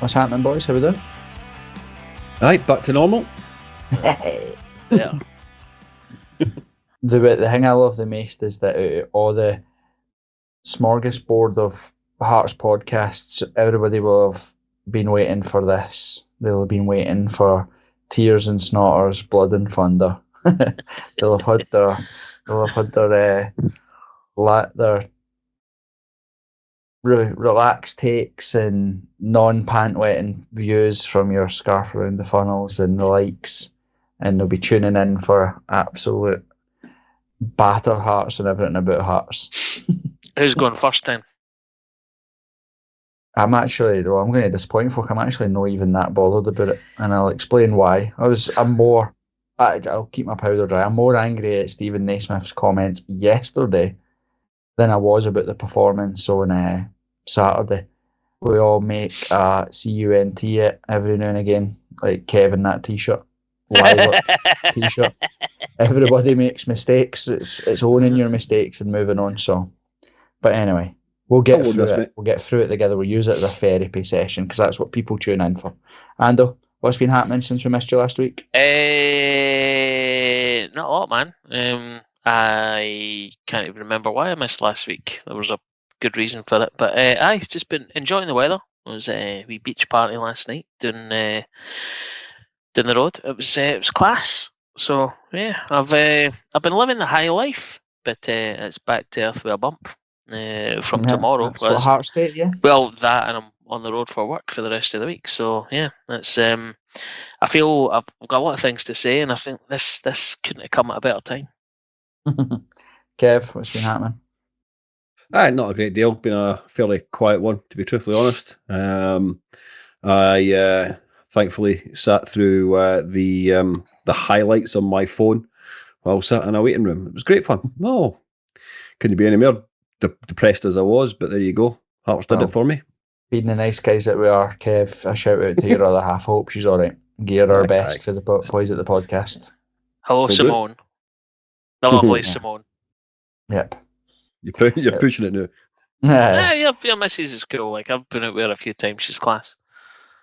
What's happening, boys? How we doing? Right, back to normal. Yeah. The thing I love the most is that out of all the smorgasbord of Hearts podcasts, everybody will have been waiting for this. They'll have been waiting for Tears and Snotters, Blood and Thunder. They'll have had their really relaxed takes and non-pant-wetting views from your scarf around the funnels and the likes, and they'll be tuning in for absolute batter Hearts and everything about Hearts. Who's going first then? I'm going to disappoint folk. I'm actually not even that bothered about it, and I'll explain why. I'll keep my powder dry. I'm more angry at Stephen Naismith's comments yesterday than I was about the performance on Saturday. We all make CUNT it every now and again, like Kevin that t-shirt, lilac t-shirt. Everybody makes mistakes. It's owning your mistakes and moving on. So, but anyway, we'll get through it. We'll get through it together. We'll use it as a therapy session because that's what people tune in for. Ando, what's been happening since we missed you last week? Not a lot, man. I can't even remember why I missed last week. There was a good reason for it, but I've just been enjoying the weather. It was a wee beach party last night down the road. It was class. So yeah, I've been living the high life, but it's back to earth with a bump from tomorrow. That's what Hearts State, yeah. Well, that, and I'm on the road for work for the rest of the week. So yeah, that's. I feel I've got a lot of things to say, and I think this couldn't have come at a better time. Kev, what's been happening? Not a great deal. Been a fairly quiet one, to be truthfully honest. I thankfully sat through the highlights on my phone while sat in a waiting room. It was great fun. No, couldn't be any more depressed as I was, but there you go. Hearts did it for me. Being the nice guys that we are, Kev, a shout out to your other half. I hope she's all right. Give her our best for the boys at the podcast. Hello, Simone. The lovely Simone. Yep. You're pushing it now. Yeah, Mrs. is cool. Like, I've been out with her a few times. She's class.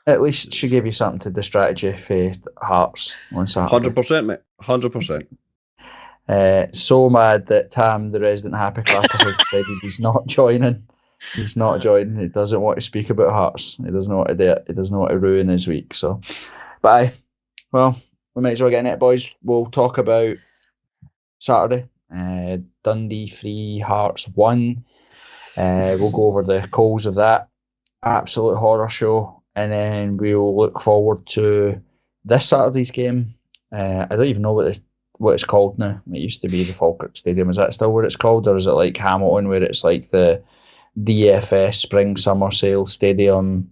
At least she gave you something to distract you for Hearts on Saturday. 100%, mate. 100%. So mad that Tam, the resident happy clapper, has decided he's not joining. He's not joining. He doesn't want to speak about Hearts. He doesn't want to do it. He doesn't want to ruin his week. So, but we might as well get in it, boys. We'll talk about Saturday. Dundee 3, Hearts 1. We'll go over the calls of that absolute horror show, and then we'll look forward to this Saturday's game. I don't even know what it's called now. It used to be the Falkirk Stadium. Is that still what it's called, or is it like Hamilton, where it's like the DFS Spring Summer Sale Stadium,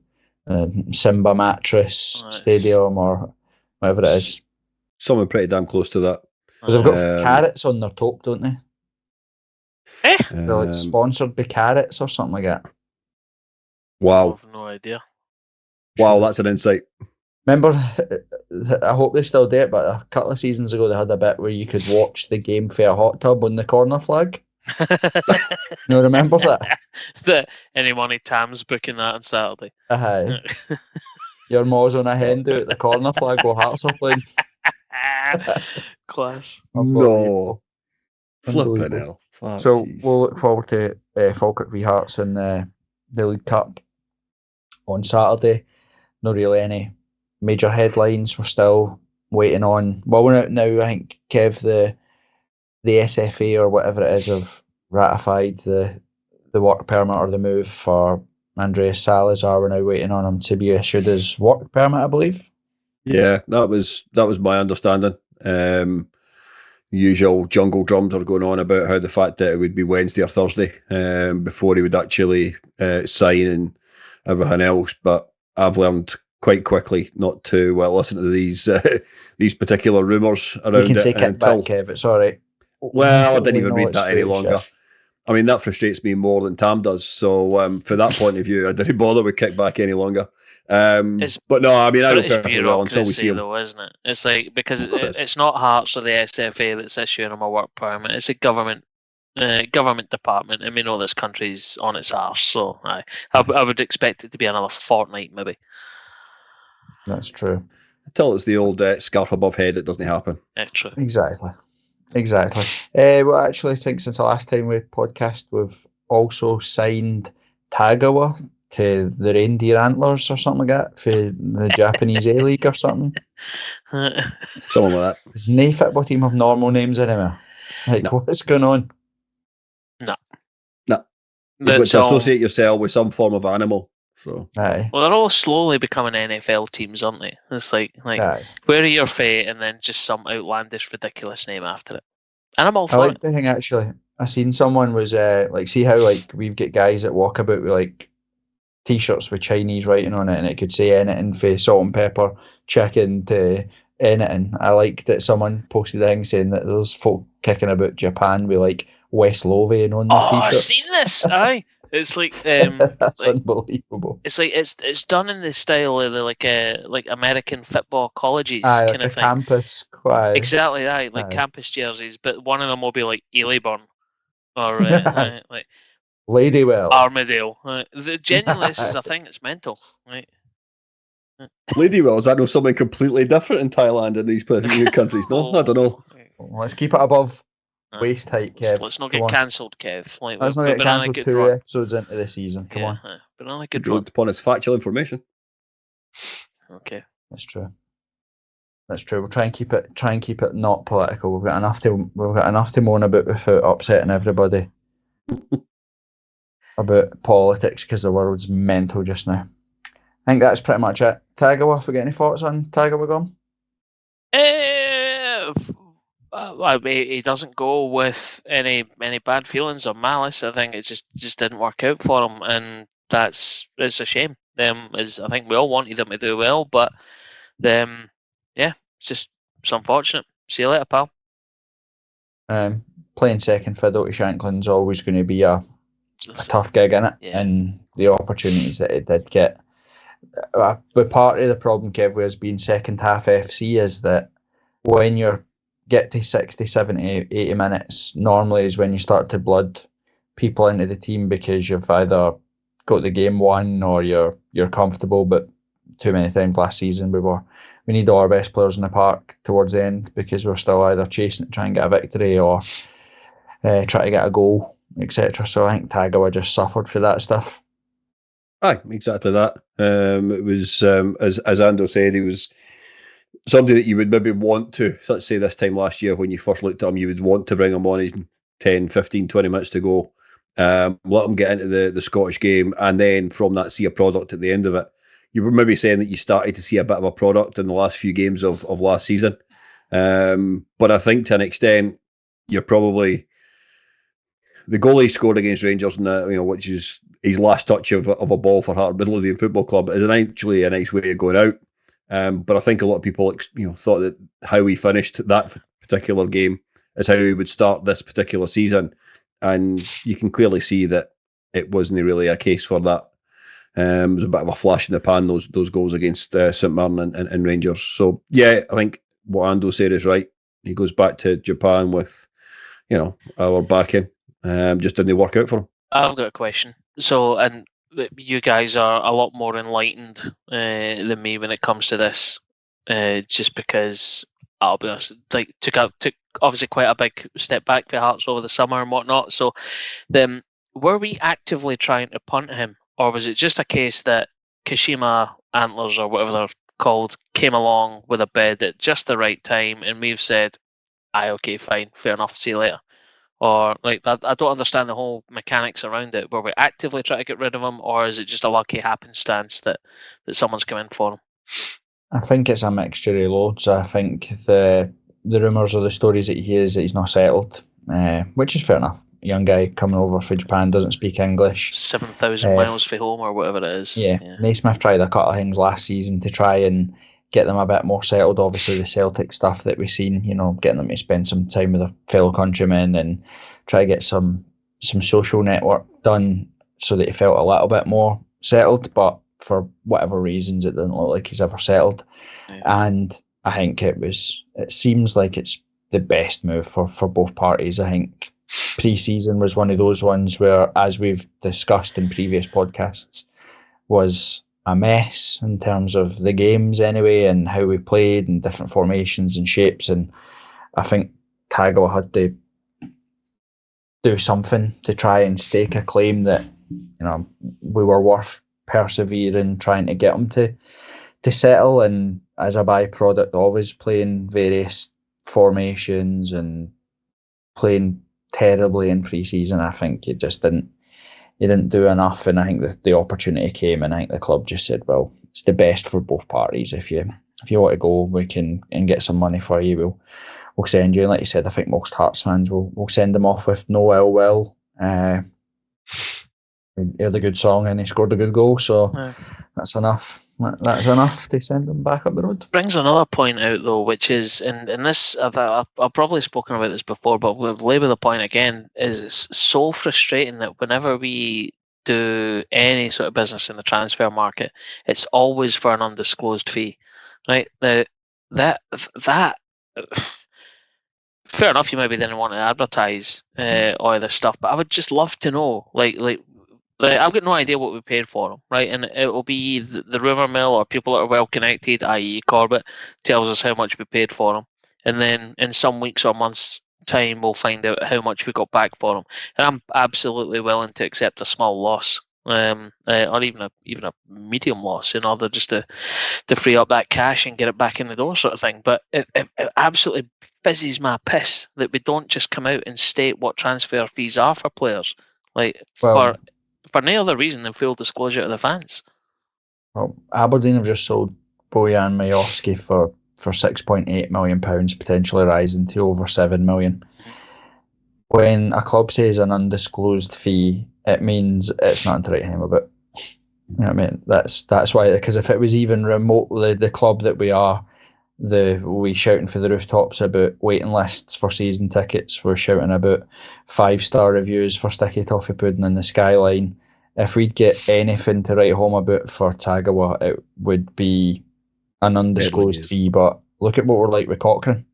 Simba Mattress Stadium, or whatever it is? Something pretty damn close to that. But they've got carrots on their top, don't they? They're like sponsored by carrots or something like that. Wow. I have no idea. Wow, that's an insight. Remember, I hope they still do it, but a couple of seasons ago they had a bit where you could watch the game for a hot tub on the corner flag. No, remember that? Any money Tam's booking that on Saturday. Your maw's on a hen do at the corner flag while Hearts are playing. Class. No. Flipping hell. So we'll look forward to Falkirk v Hearts in the League Cup on Saturday. Not really any major headlines. We're still waiting on. Well, we're out now. I think Kev, the SFA or whatever it is, have ratified the work permit or the move for Andreas Salazar. We're now waiting on him to be issued his work permit, I believe. Yeah, that was my understanding. Usual jungle drums are going on about how the fact that it would be Wednesday or Thursday before he would actually sign and everything else. But I've learned quite quickly not to listen to these particular rumours around it. You can say kick back, Kev, it's all right. Well, I didn't even read that any longer. I mean, that frustrates me more than Tam does. So from that point of view, I didn't bother with kickback any longer. But no, I mean, I don't perfectly well until we see him. Though, isn't it? It's like, because it's not Hearts or the SFA that's issuing him a work permit. It's a government department, and we know this country's on its arse. So I would expect it to be another fortnight, maybe. That's true. Until it's the old scarf above head, it doesn't happen. Yeah, true. Exactly. Well, actually, I think since the last time we podcast, we've also signed Tagawa to the Reindeer Antlers or something like that for the Japanese A-League or something. Something like that. Does no football team have normal names anymore? Like, No. what's going on? No. You've got to associate yourself with some form of animal. So, Aye. Well, they're all slowly becoming NFL teams, aren't they? It's like Aye. where are your fate, and then just some outlandish, ridiculous name after it. And I'm all I for like it. the thing actually. I seen someone was like, see how like we've got guys that walk about with like T-shirts with Chinese writing on it, and it could say anything from salt and pepper, chicken to anything. I like that someone posted a thing saying that there's folk kicking about Japan with like West Lothian on their Oh, I've T-shirt. seen this. Aye, it's like That's like, unbelievable. it's like it's done in the style of the like American football colleges Aye, kind like of a thing. campus. Aye. Exactly, aye, like Aye. campus jerseys, but one of them will be like Elyburn or like Ladywell. Armadale. Genuinely, this is a thing. It's mental. Right? Ladywells, I know something completely different in Thailand and these countries. No, I don't know. Let's keep it above waist height, Kev. Let's not Come get on. cancelled, Kev. Like, Let's not we've get been on a cancelled good 2 run. episodes into the season. Come on. Been on a good You run. looked upon as factual information. Okay. That's true. We'll try and keep it not political. We've got enough to moan about without upsetting everybody about politics because the world's mental just now. I think that's pretty much it. Tagawa, have we got any thoughts on Tagawa gone? Well, he doesn't go with any bad feelings or malice. I think it just didn't work out for him, and it's a shame. As I think we all wanted him to do well, but it's unfortunate. See you later, pal. Playing second fiddle to Shanklin's always going to be a tough gig, innit? Yeah. And the opportunities that he did get. But part of the problem, Kev, with being second half FC is that when you get to 60, 70, 80 minutes, normally is when you start to blood people into the team because you've either got the game won or you're comfortable. But too many times last season we need all our best players in the park towards the end because we're still either chasing to try and get a victory or try to get a goal, etc. So I think Tagawa just suffered for that stuff. Aye, exactly that. It was, as Ando said, he was somebody that you would maybe want to, let's say this time last year when you first looked at him, you would want to bring him on in 10, 15, 20 minutes to go, let him get into the Scottish game, and then from that see a product at the end of it. You were maybe saying that you started to see a bit of a product in the last few games of last season. But I think to an extent, you're probably... The goal he scored against Rangers, which is his last touch of a ball for Heart Midlothian Football Club, is actually a nice way of going out. But I think a lot of people, thought that how he finished that particular game is how he would start this particular season, and you can clearly see that it wasn't really a case for that. It was a bit of a flash in the pan, those goals against St Mirren and Rangers. So yeah, I think what Ando said is right. He goes back to Japan with, our backing. Just didn't work out for him. I've got a question. So, and you guys are a lot more enlightened than me when it comes to this, just because I'll be honest, took obviously quite a big step back for Hearts over the summer and whatnot. So, then were we actively trying to punt him, or was it just a case that Kashima Antlers or whatever they're called came along with a bid at just the right time, and we've said, "Aye, okay, fine, fair enough, see you later." Or I don't understand the whole mechanics around it. Were we actively trying to get rid of him, or is it just a lucky happenstance that someone's come in for him? I think it's a mixture of loads. I think the rumours or the stories that you hear is that he's not settled, which is fair enough. A young guy coming over from Japan, doesn't speak English. 7,000 miles from home or whatever it is. Yeah. Naismith tried a couple of things last season to try and get them a bit more settled. Obviously, the Celtic stuff that we've seen, getting them to spend some time with their fellow countrymen and try to get some social network done so that he felt a little bit more settled. But for whatever reasons, it doesn't look like he's ever settled. Yeah. And I think it seems like it's the best move for both parties. I think pre-season was one of those ones where, as we've discussed in previous podcasts, was a mess in terms of the games anyway, and how we played and different formations and shapes. And I think Tagawa had to do something to try and stake a claim that we were worth persevering, trying to get them to settle. And as a byproduct of us playing various formations and playing terribly in pre-season, I think it just didn't do enough. And I think that the opportunity came, and I think the club just said, well, it's the best for both parties. If you want to go, we can and get some money for you. We'll send you. And like you said, I think most Hearts fans will send them off with no ill will. He had a good song and he scored a good goal, so that's enough. That's enough to send them back up the road. Brings another point out though, which is, and this I've probably spoken about this before, but we'll labour the point again. Is it's so frustrating that whenever we do any sort of business in the transfer market, it's always for an undisclosed fee, right? Now that fair enough, you maybe didn't want to advertise all this stuff, but I would just love to know, like I've got no idea what we paid for them, right? And it will be the rumour mill or people that are well connected, i.e. Corbett, tells us how much we paid for them. And then in some weeks or months' time, we'll find out how much we got back for them. And I'm absolutely willing to accept a small loss, or even a medium loss in order just to free up that cash and get it back in the door sort of thing. But it absolutely fizzes my piss that we don't just come out and state what transfer fees are for players. For no other reason than full disclosure to the fans. Well, Aberdeen have just sold Bojan Majowski for £6.8 million, potentially rising to over £7 million. When a club says an undisclosed fee, it means it's nothing to write home about. You know what I mean? That's why, because if it was even remotely the club that we are, we shouting for the rooftops about waiting lists for season tickets, we're shouting about 5-star reviews for Sticky Toffee Pudding in the skyline. If we'd get anything to write home about for Tagawa, it would be an undisclosed fee. But look at what we're like with Cochrane,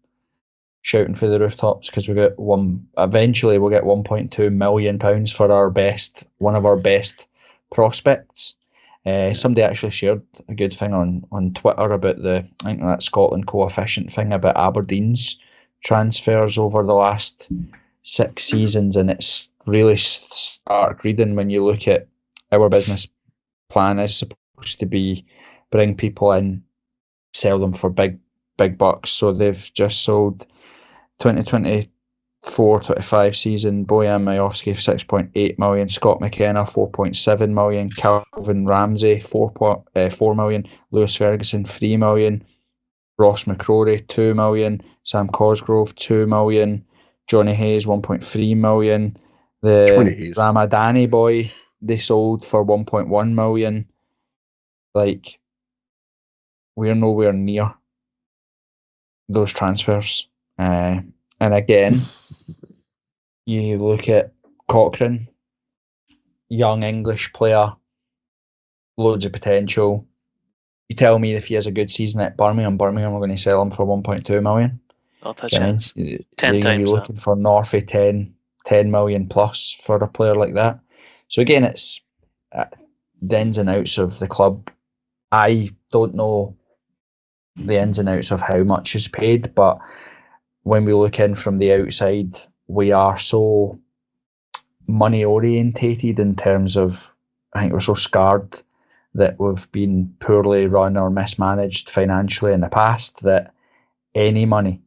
shouting for the rooftops because eventually we'll get £1.2 million for one of our best prospects. Somebody actually shared a good thing on Twitter about I think that Scotland coefficient thing about Aberdeen's transfers over the last 6 seasons, and it's really stark reading when you look at our business plan is supposed to be bring people in, sell them for big bucks. So they've just sold 2024-25 season Bojan Majowski for 6.8 million, Scott McKenna 4.7 million, Calvin Ramsey 4 million, Lewis Ferguson 3 million, Ross McCrory 2 million, Sam Cosgrove 2 million, Johnny Hayes 1.3 million, the Ramadani boy they sold for 1.1 million. Like, we're nowhere near those transfers. And again, you look at Cochrane, young English player, loads of potential. You tell me if he has a good season at Birmingham are going to sell him for 1.2 million. Not a chance. 10 times you're looking for north of 10 million plus for a player like that. So again, it's the ins and outs of the club. I don't know the ins and outs of how much is paid, but when we look in from the outside, we are so money orientated in terms of, I think we're so scarred that we've been poorly run or mismanaged financially in the past that any money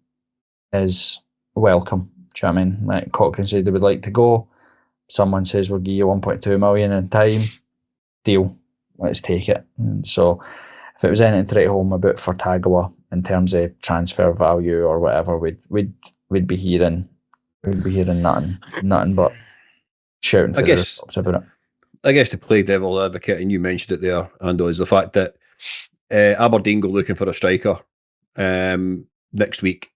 is welcome. Do you know what I mean? Like Cochrane said they would like to go. Someone says we'll give you 1.2 million in time. Deal. Let's take it. And so if it was anything to write home about for Tagawa in terms of transfer value or whatever, we'd be hearing nothing but shouting for the rooftops about it. I guess to play devil advocate, and you mentioned it there, Ando, is the fact that Aberdeen go looking for a striker next week,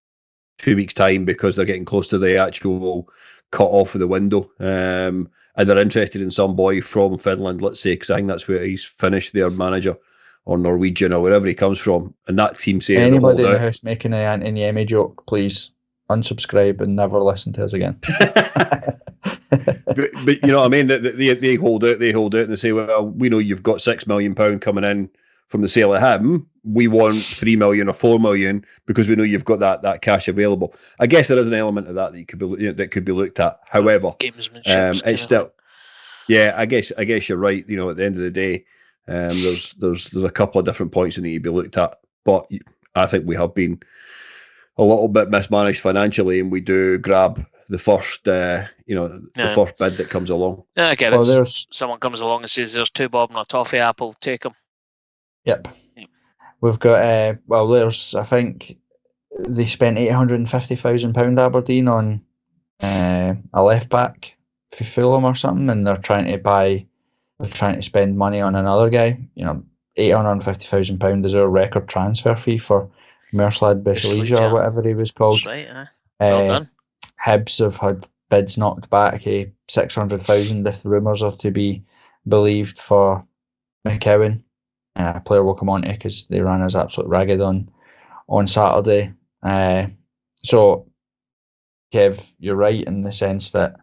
2 weeks' time, because they're getting close to the actual cut off of the window. And they're interested in some boy from Finland, let's say, because I think that's where he's finished their manager, or Norwegian, or wherever he comes from. And that team saying, anybody in the house making an Anthony Niemi joke, please. unsubscribe and never listen to us again. but you know what I mean? They hold out. They hold out and they say, "Well, we know you've got £6 million coming in from the sale of him. We want 3 million or 4 million because we know you've got that cash available." I guess there is an element of that that could be looked at. However, gamesmanship. It's still, yeah. I guess you're right. You know, at the end of the day, there's a couple of different points that need to be looked at. But I think we have been a little bit mismanaged financially, and we do grab the first, the first bid that comes along. Yeah, I get it. Someone comes along and says, "There's 2 bob and a toffee apple. Take them." Yep. We've got I think they spent £850,000 Aberdeen on a left back for Fulham or something, and they're trying to spend money on another guy. You know, £850,000 is our record transfer fee for Merslad Bishalija or whatever he was called. That's right, well done. Hibs have had bids knocked back, 600,000 if the rumours are to be believed for McEwen. A player will come on to because they ran us absolute ragged on Saturday. So, Kev, you're right in the sense that,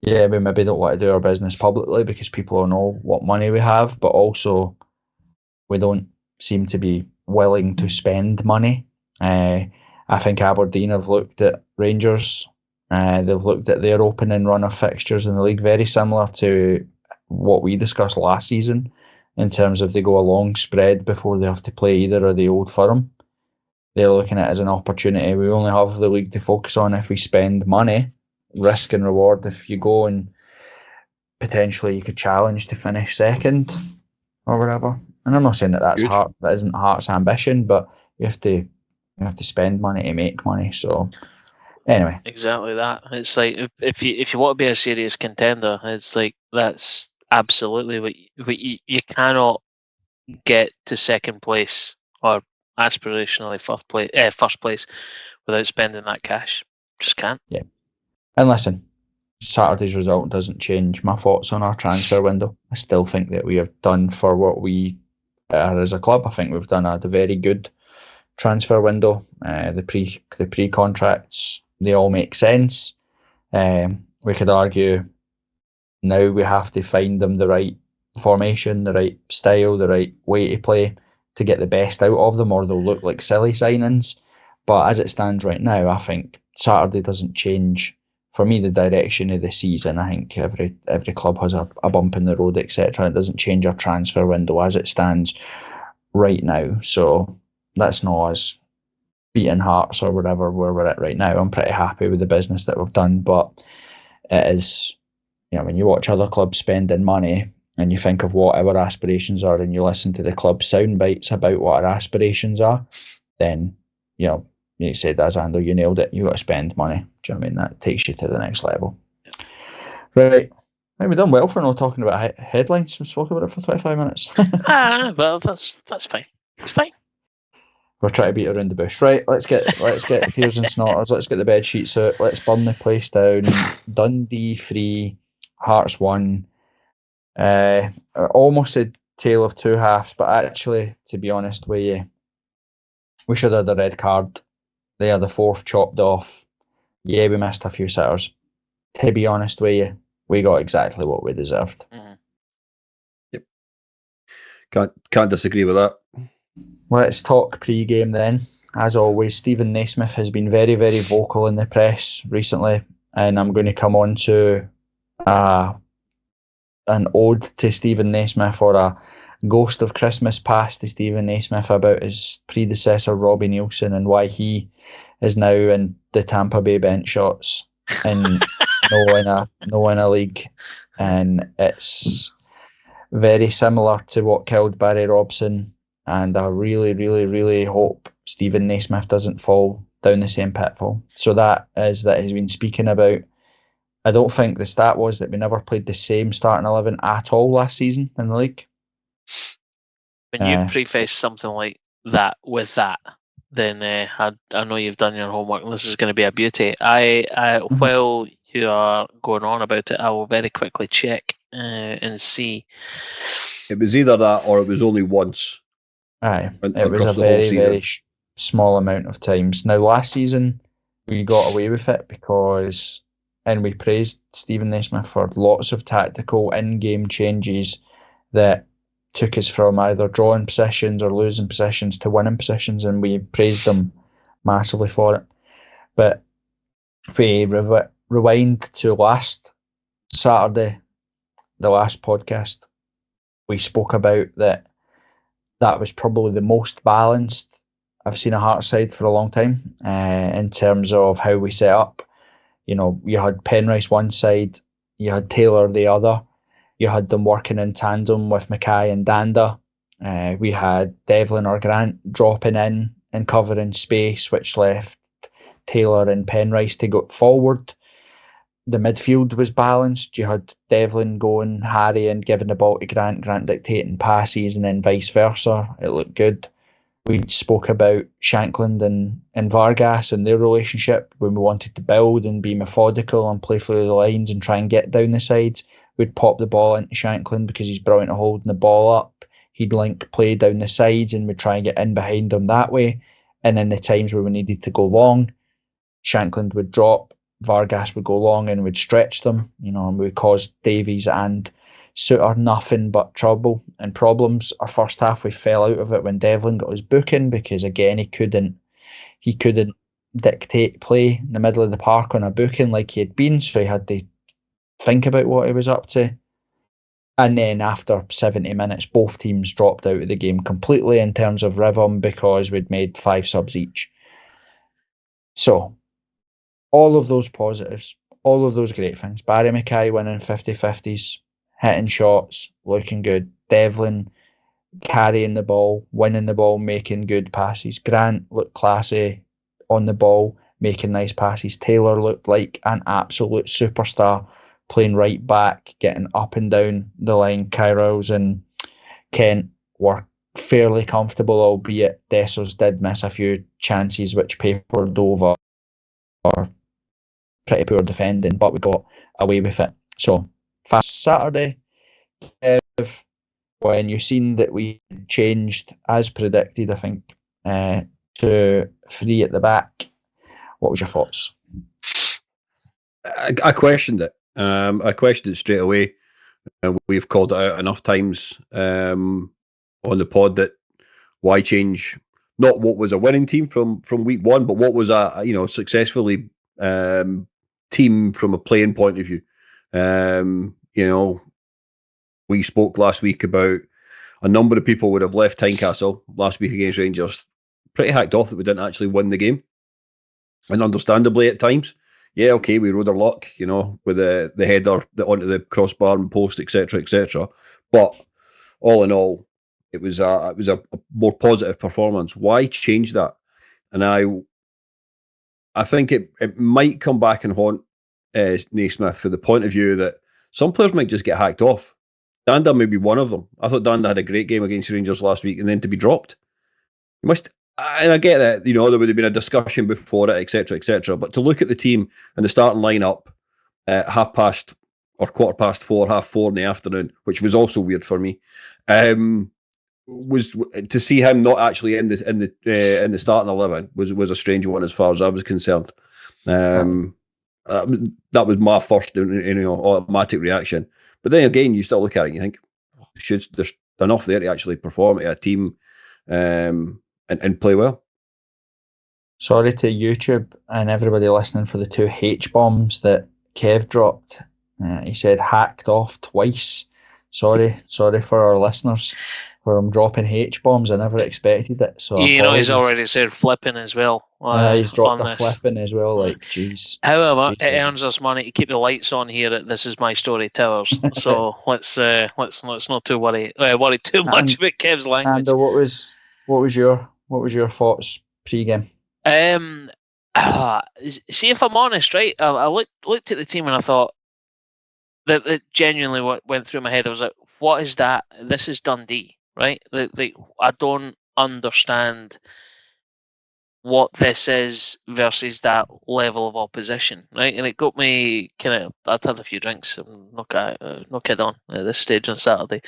yeah, we maybe don't want to do our business publicly because people will know what money we have, but also we don't seem to be willing to spend money. I think Aberdeen have looked at Rangers. They've looked at their opening run of fixtures in the league, very similar to what we discussed last season, in terms of they go a long spread before they have to play either of the Old Firm. They're looking at it as an opportunity. We only have the league to focus on if we spend money, risk and reward. If you go and potentially you could challenge to finish second or whatever. And I'm not saying that that isn't Hearts' ambition, but you have to spend money to make money. So anyway, exactly that. It's like if you want to be a serious contender, it's like that's absolutely what you cannot get to second place or aspirationally first place without spending that cash. Just can't. Yeah. And listen, Saturday's result doesn't change my thoughts on our transfer window. I still think that we have done for what we are as a club. I think we've done a very good transfer window. The pre-contracts, they all make sense. We could argue now we have to find them the right formation, the right style, the right way to play to get the best out of them, or they'll look like silly signings. But as it stands right now, I think Saturday doesn't change, for me, the direction of the season. I think every club has a bump in the road, etc. It doesn't change our transfer window as it stands right now. So that's not us beating Hearts or whatever where we're at right now. I'm pretty happy with the business that we've done, but it is, when you watch other clubs spending money and you think of what our aspirations are and you listen to the club sound bites about what our aspirations are, then, you said, as Ando, you nailed it. You got to spend money. Do you know what I mean? That takes you to the next level. Right. We've done well for not talking about headlines. We spoke about it for 25 minutes. Well, that's fine. It's fine. We're trying to beat around the bush. Right, let's get tears and snorters. Let's get the bed sheets out. Let's burn the place down. Dundee 3, Hearts 1. Almost a tale of two halves, but actually, to be honest with you, we should have had a red card. They are the fourth chopped off. Yeah, we missed a few sitters. To be honest with you, we got exactly what we deserved. Mm-hmm. Yep. Can't disagree with that. Let's talk pre-game then. As always, Stephen Naismith has been very, very vocal in the press recently, and I'm going to come on to an ode to Stephen Naismith, or a ghost of Christmas past to Stephen Naismith, about his predecessor Robbie Neilson and why he is now in the Tampa Bay bench shots and no in a league. And it's very similar to what killed Barry Robson, and I really, really, really hope Stephen Naismith doesn't fall down the same pitfall. So that he's been speaking about. I don't think the stat was that we never played the same starting 11 at all last season in the league. When you preface something like that with that, then I know you've done your homework, and this is going to be a beauty. While you are going on about it, I will very quickly check and see. It was either that or it was only once. Aye, it was a very, very small amount of times. Now, last season, we got away with it and we praised Stephen Naismith for lots of tactical in-game changes that took us from either drawing positions or losing positions to winning positions, and we praised him massively for it. But if we rewind to last Saturday, the last podcast, we spoke about that was probably the most balanced I've seen a Hearts side for a long time in terms of how we set up. You know, you had Penrice one side, you had Taylor the other, you had them working in tandem with Mackay and Danda. We had Devlin or Grant dropping in and covering space, which left Taylor and Penrice to go forward. The midfield was balanced. You had Devlin going, Harry, and giving the ball to Grant dictating passes, and then vice versa. It looked good. We spoke about Shankland and Vargas and their relationship when we wanted to build and be methodical and play through the lines and try and get down the sides. We'd pop the ball into Shankland because he's brilliant at holding the ball up. He'd link play down the sides and we'd try and get in behind him that way. And then the times where we needed to go long, Shankland would drop, Vargas would go long and would stretch them, you know, and we caused Davies and Suter nothing but trouble and problems. Our first half we fell out of it when Devlin got his booking because again he couldn't dictate play in the middle of the park on a booking like he had been, so he had to think about what he was up to. And then after 70 minutes both teams dropped out of the game completely in terms of rhythm because we'd made 5 subs each. So all of those positives, all of those great things. Barry Mackay winning 50-50s, hitting shots, looking good. Devlin carrying the ball, winning the ball, making good passes. Grant looked classy on the ball, making nice passes. Taylor looked like an absolute superstar, playing right back, getting up and down the line. Kyrils and Kent were fairly comfortable, albeit Dessos did miss a few chances which papered over or pretty poor defending, but we got away with it. So fast Saturday, when you seen that we changed as predicted, I think, to 3 at the back, what was your thoughts? I questioned it. I questioned it straight away. We've called it out enough times on the pod that why change not what was a winning team from week one, but what was a successfully team from a playing point of view. We spoke last week about a number of people would have left Tynecastle last week against Rangers pretty hacked off that we didn't actually win the game. And understandably at times, yeah, okay, we rode our luck, with the header onto the crossbar and post, etc. But all in all, it was a more positive performance. Why change that? And I think it might come back and haunt Naismith for the point of view that some players might just get hacked off. Danda may be one of them. I thought Danda had a great game against Rangers last week, and then to be dropped, you must. And I get it. There would have been a discussion before it, etc. But to look at the team and the starting lineup at 4:15, 4:30 in the afternoon, which was also weird for me, was to see him not actually in the starting 11 was a strange one as far as I was concerned. That was my first automatic reaction. But then again, you still look at it and you think, there's enough there to actually perform at a team and play well. Sorry to YouTube and everybody listening for the 2 H-bombs that Kev dropped. He said hacked off twice. Sorry for our listeners for him dropping H-bombs. I never expected it. So he's already said flipping as well. He's dropped the flipping as well. Like, jeez. However, it earns us money to keep the lights on here at This Is My Story Towers. So let's not too worry too much about Kev's language. And what was your thoughts pre-game? See, if I'm honest, right, I looked at the team and I thought that genuinely what went through my head. I was like, what is that? This is Dundee, right? I don't understand what this is versus that level of opposition, right? And it got me I'd had a few drinks. I'm not kidding on at this stage on Saturday.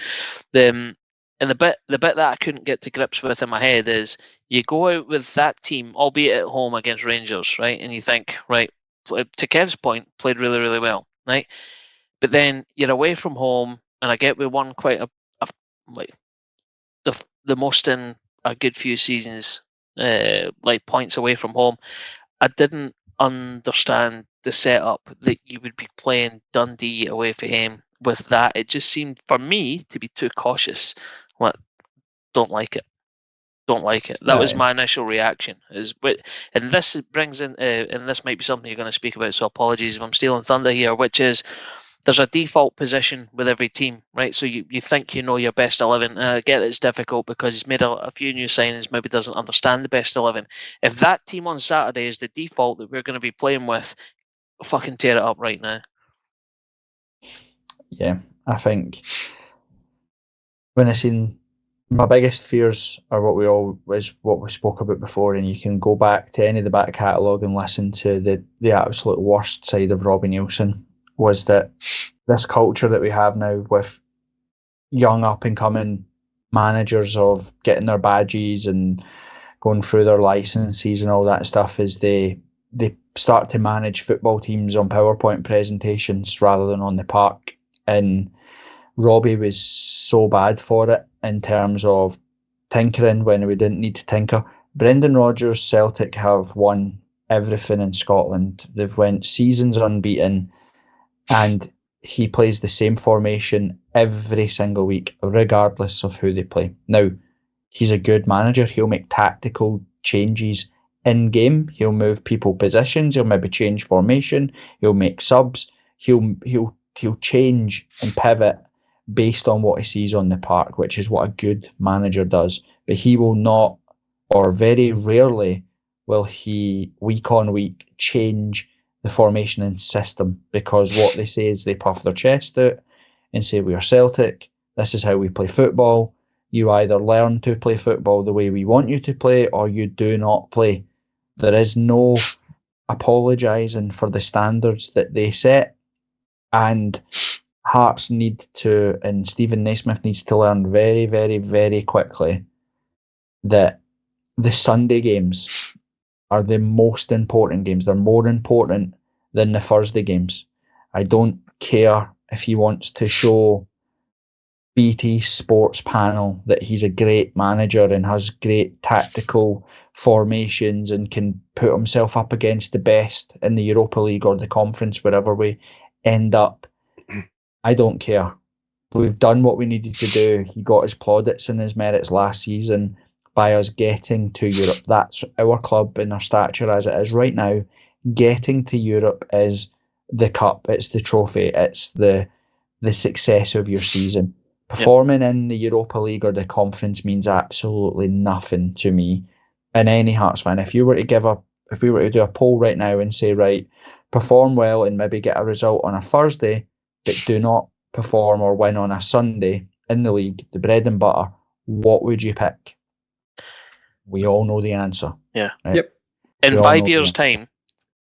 And And the bit that I couldn't get to grips with in my head is you go out with that team, albeit at home against Rangers, right? And you think, right, to Kev's point, played really, really well, right? But then you're away from home, and I get we won quite like the most in a good few seasons, like points away from home. I didn't understand the setup that you would be playing Dundee away from him with that. It just seemed for me to be too cautious. Like, don't like it. Don't like it. That was my initial reaction. And this brings in, and this might be something you're going to speak about. So apologies if I'm stealing thunder here. Which is, there's a default position with every team, right? So you think you know your best 11. And I get it's difficult because he's made a few new signings, maybe doesn't understand the best 11. If that team on Saturday is the default that we're going to be playing with, fucking tear it up right now. Yeah, I think when I seen my biggest fears are what we spoke about before, and you can go back to any of the back catalogue and listen to the absolute worst side of Robbie Nielsen, was that this culture that we have now with young up and coming managers of getting their badges and going through their licenses and all that stuff, is they start to manage football teams on PowerPoint presentations rather than on the park. And Robbie was so bad for it in terms of tinkering when we didn't need to tinker. Brendan Rodgers, Celtic have won everything in Scotland. They've went seasons unbeaten, and he plays the same formation every single week, regardless of who they play. Now, he's a good manager. He'll make tactical changes in game. He'll move people positions. He'll maybe change formation. He'll make subs. He'll change and pivot based on what he sees on the park, which is what a good manager does. But he will not, or very rarely will he, week on week, change the formation and system, because what they say is they puff their chest out and say, we are Celtic, this is how we play football. You either learn to play football the way we want you to play, or you do not play. There is no apologising for the standards that they set. And Hearts need to, and Stephen Naismith needs to learn very, very, very quickly that the Sunday games are the most important games. They're more important than the Thursday games. I don't care if he wants to show BT Sports panel that he's a great manager and has great tactical formations and can put himself up against the best in the Europa League or the conference, wherever we end up. I don't care. We've done what we needed to do. He got his plaudits and his merits last season by us getting to Europe. That's our club in our stature as it is right now. Getting to Europe is the cup. It's the trophy. It's the success of your season. Performing in the Europa League or the conference means absolutely nothing to me and any Hearts fan. If we were to do a poll right now and say, right, perform well and maybe get a result on a Thursday, but do not perform or win on a Sunday in the league, the bread and butter, what would you pick? We all know the answer. Yeah. Right? Yep. In 5 years' time,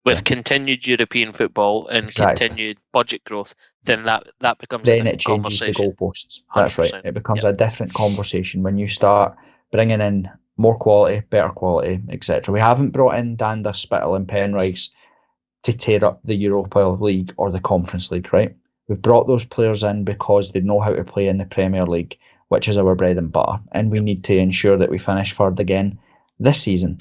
with continued European football and continued budget growth, then that becomes then it changes the goalposts. That's 100%. Right. It becomes a different conversation when you start bringing in more quality, better quality, etc. We haven't brought in Danda, Spittle and Penrice to tear up the Europa League or the Conference League, right? We've brought those players in because they know how to play in the Premier League, which is our bread and butter, and we need to ensure that we finish third again this season.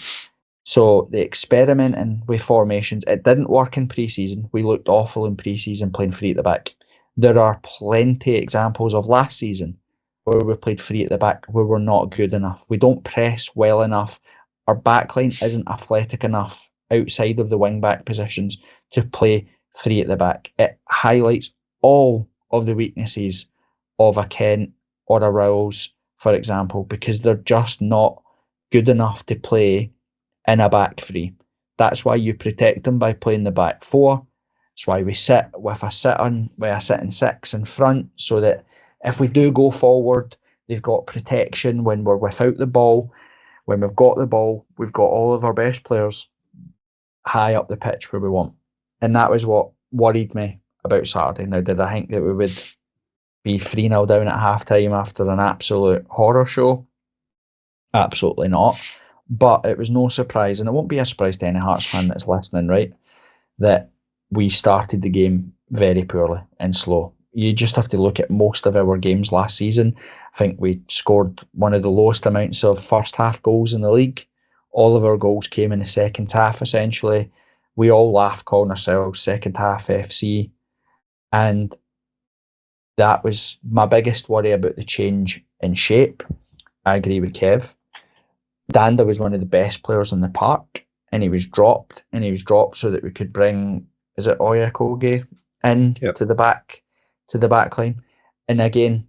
So the experimenting with formations, it didn't work in pre-season. We looked awful in pre-season playing free at the back. There are plenty of examples of last season where we played free at the back where we're not good enough. We don't press well enough. Our backline isn't athletic enough outside of the wing-back positions to play free at the back. It highlights all of the weaknesses of a Kent or a Rowles, for example, because they're just not good enough to play in a back three. That's why you protect them by playing the back four. That's why we sit with a sitting six in front, so that if we do go forward, they've got protection when we're without the ball. When we've got the ball, we've got all of our best players high up the pitch where we want. And that was what worried me about Saturday. Now, did I think that we would be 3-0 down at half-time after an absolute horror show? Absolutely not. But it was no surprise, and it won't be a surprise to any Hearts fan that's listening, right, that we started the game very poorly and slow. You just have to look at most of our games last season. I think we scored one of the lowest amounts of first half goals in the league. All of our goals came in the second half, essentially. We all laugh calling ourselves second half FC. And that was my biggest worry about the change in shape. I agree with Kev. Danda was one of the best players in the park, and he was dropped so that we could bring, is it Oyakoge in to the back line. And again,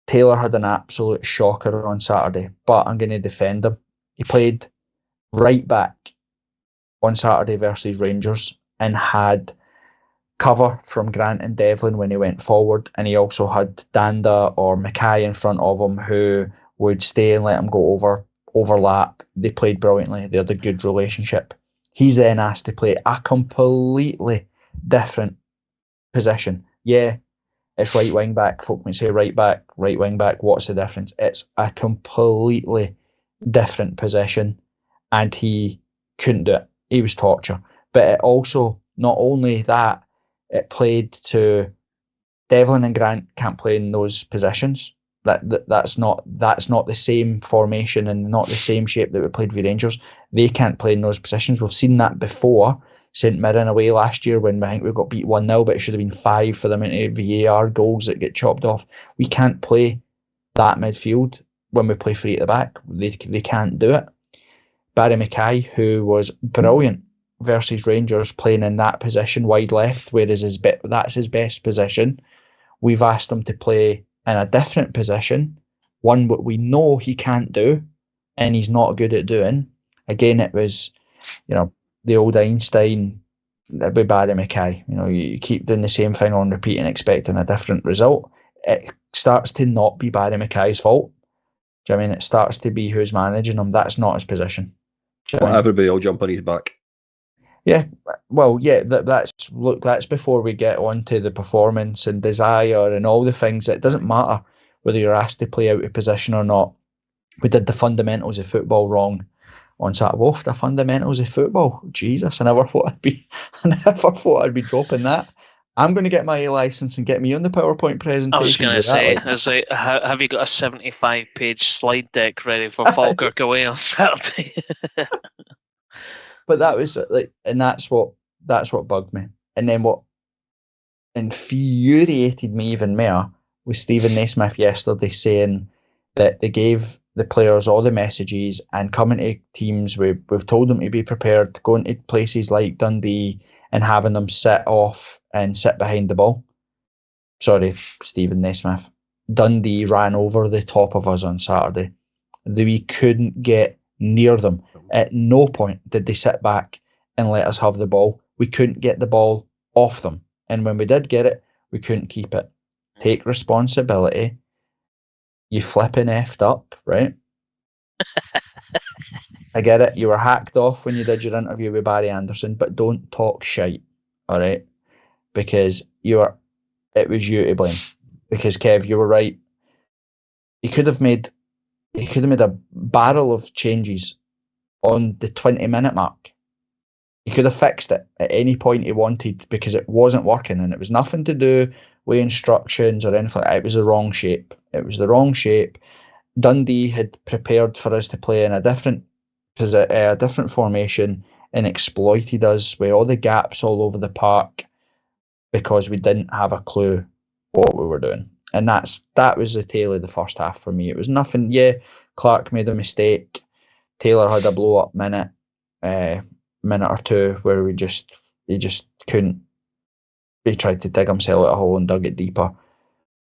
Taylor had an absolute shocker on Saturday, but I'm going to defend him. He played right back on Saturday versus Rangers and had cover from Grant and Devlin when he went forward, and he also had Danda or Mackay in front of him who would stay and let him go overlap. They played brilliantly. They had a good relationship. He's then asked to play a completely different position. Yeah, it's right wing back. Folk may say right wing back. What's the difference? It's a completely different position, and he couldn't do it. He was torture. But it also, not only that, it played to Devlin and Grant can't play in those positions. That's not the same formation and not the same shape that we played with Rangers. They can't play in those positions. We've seen that before. St Mirren away last year when I think we got beat 1-0, but it should have been 5 for them into VAR goals that get chopped off. We can't play that midfield when we play free at the back. They can't do it. Barry Mackay, who was brilliant versus Rangers, playing in that position wide left, whereas that's his best position. We've asked him to play in a different position, one what we know he can't do and he's not good at doing. Again, it was, the old Einstein with Barry Mackay. You keep doing the same thing on repeat and expecting a different result. It starts to not be Barry Mackay's fault. Do you know what I mean? It starts to be who's managing him. That's not his position. Well, everybody will jump on his back. Yeah, well, yeah, that's before we get on to the performance and desire and all the things. It doesn't matter whether you're asked to play out of position or not. We did the fundamentals of football wrong on Saturday. Wolf, the fundamentals of football. Jesus, I never thought I'd be dropping that. I'm going to get my license and get me on the PowerPoint presentation. I was going to say, have you got a 75-page slide deck ready for Falkirk away on Saturday? But that was and that's what bugged me. And then what infuriated me even more was Stephen Naismith yesterday saying that they gave the players all the messages and coming to teams, we've told them to be prepared, going to places like Dundee and having them sit off and sit behind the ball. Sorry, Stephen Naismith. Dundee ran over the top of us on Saturday. We couldn't get near them. At no point did they sit back and let us have the ball. We couldn't get the ball off them. And when we did get it, we couldn't keep it. Take responsibility. You flipping effed up, right? I get it. You were hacked off when you did your interview with Barry Anderson, but don't talk shite, all right? Because it was you to blame. Because Kev, you were right. He could have made a barrel of changes on the 20-minute mark. He could have fixed it at any point he wanted because it wasn't working, and it was nothing to do with instructions or anything. It was the wrong shape. Dundee had prepared for us to play in a different formation and exploited us with all the gaps all over the park because we didn't have a clue what we were doing. And that was the tale of the first half for me. It was nothing. Yeah, Clark made a mistake. Taylor had a blow-up minute or two where he just couldn't. He tried to dig himself out a hole and dug it deeper.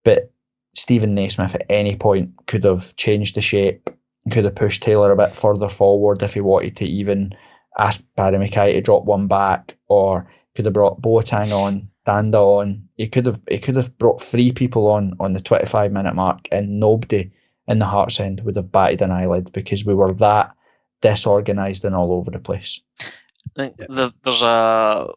But Stephen Naismith at any point could have changed the shape, could have pushed Taylor a bit further forward if he wanted to even ask Barry Mackay to drop one back, or could have brought Boateng on, Danda on. He could have brought 3 people on the 25-minute mark, and nobody in the Hearts end would have batted an eyelid because we were that disorganised and all over the place. I think there's a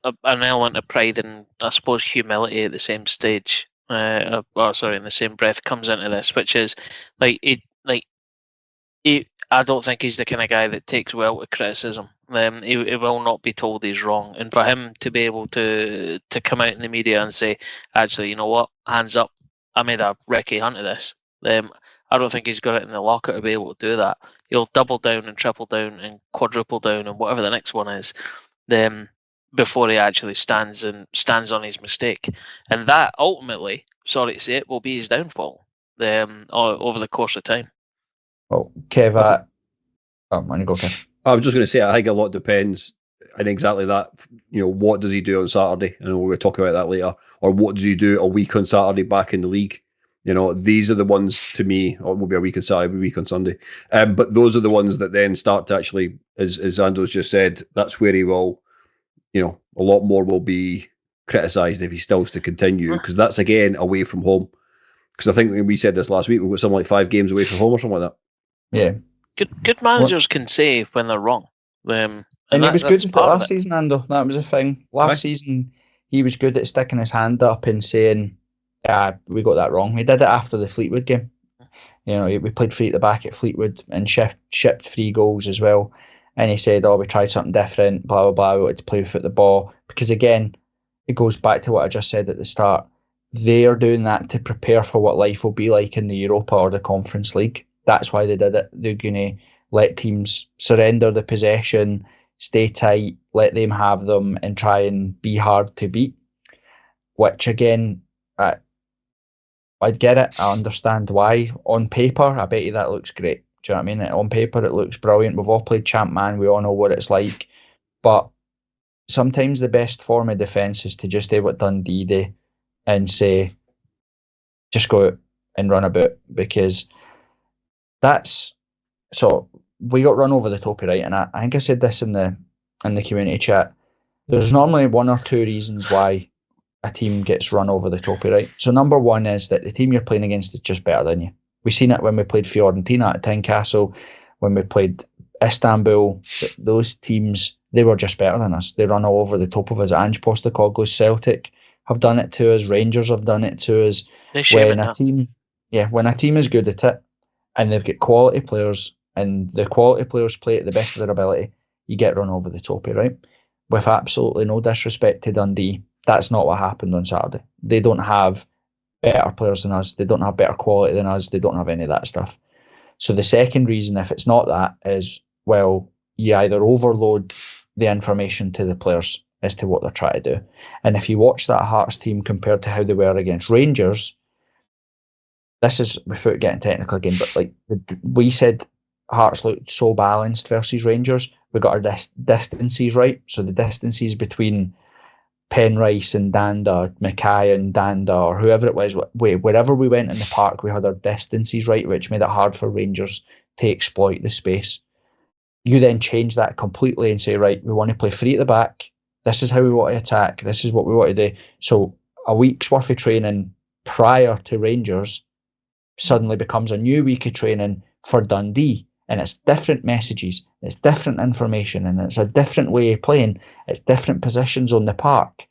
an element of pride and I suppose humility at the same stage. In the same breath comes into this, which is I don't think he's the kind of guy that takes well to criticism. He will not be told he's wrong, and for him to be able to come out in the media and say, actually, you know what, hands up, I made a recce hunt of this. I don't think he's got it in the locker to be able to do that. He'll double down and triple down and quadruple down and whatever the next one is, before he actually stands on his mistake, and that ultimately, sorry to say it, will be his downfall. Over the course of time. Well, Kev, on you go, Kev. I was just going to say, I think a lot depends on exactly that. What does he do on Saturday? I know we'll talk about that later. Or what does he do a week on Saturday back in the league? These are the ones to me, or it will be a week on Saturday, a week on Sunday. But those are the ones that then start to actually, as Ando's just said, that's where he will, a lot more will be criticised if he still to continue, because that's, again, away from home. Because I think we said this last week, we've got something like 5 games away from home or something like that. Yeah. Good managers can say when they're wrong. And he was good at last season, Ando. That was a thing. Last season, he was good at sticking his hand up and saying, we got that wrong. He did it after the Fleetwood game. We played free at the back at Fleetwood and shipped 3 goals as well. And he said, we tried something different, blah, blah, blah. We wanted to play with the ball. Because again, it goes back to what I just said at the start. They are doing that to prepare for what life will be like in the Europa or the Conference League. That's why they did it. They're going to let teams surrender the possession, stay tight, let them have them, and try and be hard to beat. Which, again, I get it. I understand why. On paper, I bet you that looks great. Do you know what I mean? On paper, it looks brilliant. We've all played Champ Man. We all know what it's like. But sometimes the best form of defence is to just do what Dundee did and say, just go out and run about, because we got run over the top, right? And I think I said this in the community chat. There's normally 1 or 2 reasons why a team gets run over the top, right? So number 1 is that the team you're playing against is just better than you. We've seen it when we played Fiorentina at Tynecastle, when we played Istanbul. Those teams, they were just better than us. They run all over the top of us. Ange Postecoglou's Celtic have done it to us. Rangers have done it to us. When a team is good at it and they've got quality players and the quality players play at the best of their ability, you get run over the top, right? With absolutely no disrespect to Dundee, that's not what happened on Saturday. They don't have better players than us. They don't have better quality than us. They don't have any of that stuff. So the second reason, if it's not that, is, well, you either overload the information to the players as to what they're trying to do. And if you watch that Hearts team compared to how they were against Rangers, this is, without getting technical again, but we said Hearts looked so balanced versus Rangers. We got our distances right. So the distances between Penrice and Danda, Mackay and Danda, or whoever it was, wherever we went in the park, we had our distances right, which made it hard for Rangers to exploit the space. You then change that completely and say, right, we want to play free at the back. This is how we want to attack. This is what we want to do. So a week's worth of training prior to Rangers suddenly becomes a new week of training for Dundee. And it's different messages, it's different information, and it's a different way of playing. It's different positions on the park.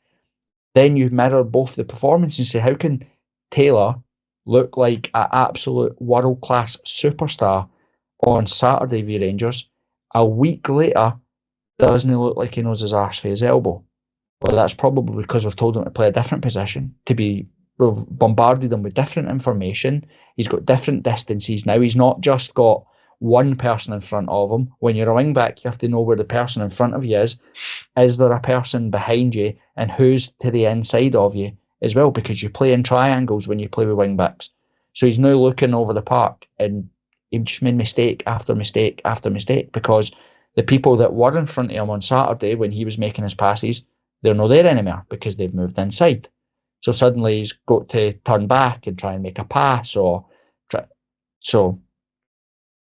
Then you mirror both the performances and say, how can Taylor look like an absolute world-class superstar on Saturday v Rangers? A week later, doesn't he look like he knows his arse for his elbow? Well, that's probably because we've told him to play a different position, we've bombarded him with different information. He's got different distances now. He's not just got one person in front of him. When you're a wing back, you have to know where the person in front of you is. Is there a person behind you, and who's to the inside of you as well? Because you play in triangles when you play with wing backs. So he's now looking over the park, and he just made mistake after mistake after mistake, because the people that were in front of him on Saturday when he was making his passes, they're not there anymore because they've moved inside. So suddenly he's got to turn back and try and make a pass, so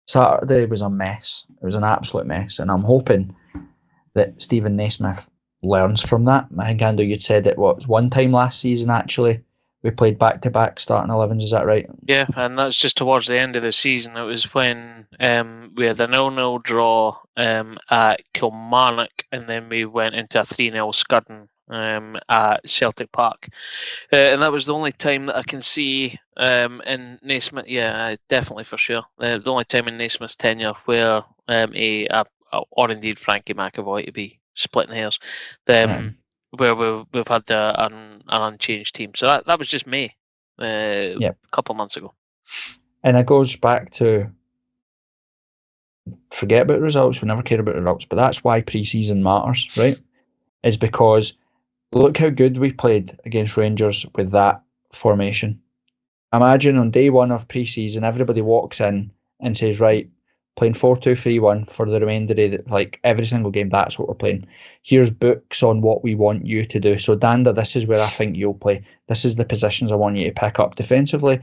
Saturday was a mess. It was an absolute mess, and I'm hoping that Stephen Naismith learns from that. I think, Ando, you'd said it was one time last season, actually, we played back-to-back starting 11s, is that right? Yeah, and that's just towards the end of the season. It was when we had a 0-0 draw at Kilmarnock, and then we went into a 3-0 scudding at Celtic Park. And that was the only time that I can see in Naismith, definitely for sure. The only time in Naismith's tenure where or indeed Frankie McAvoy to be splitting hairs, where we've had an unchanged team. So that was just May, a couple of months ago. And it goes back to forget about results. We never care about results, but that's why pre-season matters, right? Is because look how good we played against Rangers with that formation. Imagine on day one of pre-season, everybody walks in and says, right, playing 4-2-3-1 for the remainder of the, like every single game, that's what we're playing. Here's books on what we want you to do. So Danda, this is where I think you'll play. This is the positions I want you to pick up defensively.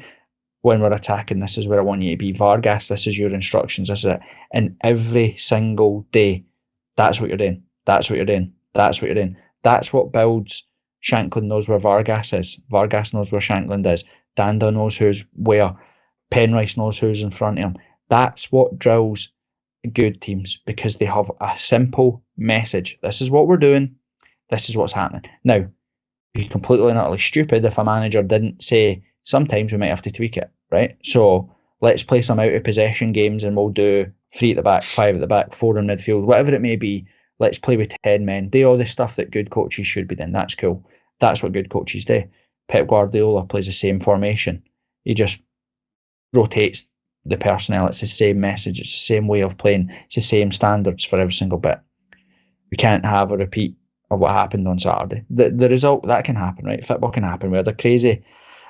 When we're attacking, this is where I want you to be. Vargas, this is your instructions. This is it. And every single day, that's what you're doing. That's what you're doing. That's what you're doing. That's what builds. Shankland knows where Vargas is. Vargas knows where Shankland is. Danda knows who's where. Penrice knows who's in front of him. That's what drills good teams, because they have a simple message. This is what we're doing. This is what's happening. Now, it'd be completely and utterly stupid if a manager didn't say, sometimes we might have to tweak it, right? So let's play some out of possession games and we'll do 3 at the back, 5 at the back, 4 in midfield, whatever it may be. Let's play with 10 men. Do all the stuff that good coaches should be doing. That's cool. That's what good coaches do. Pep Guardiola plays the same formation. He just rotates the personnel. It's the same message. It's the same way of playing. It's the same standards for every single bit. We can't have a repeat of what happened on Saturday. The result, that can happen, right? Football can happen. Where they're crazy.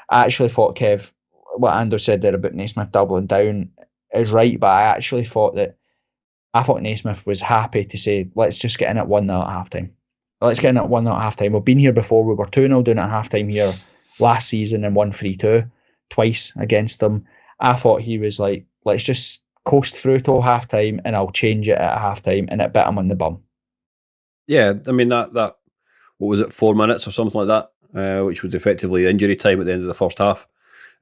I actually thought, Kev, what Ando said there about Naismith doubling down is right, but I actually thought Naismith was happy to say, let's just get in at 1-0 at half-time. Let's get in at 1-0 at half-time. We've been here before. We were 2-0 down at half-time here last season and won 3-2 twice against them. I thought he was like, let's just coast through till half-time and I'll change it at half-time, and it bit him on the bum. Yeah, I mean, that what was it, 4 minutes or something like that, which was effectively injury time at the end of the first half.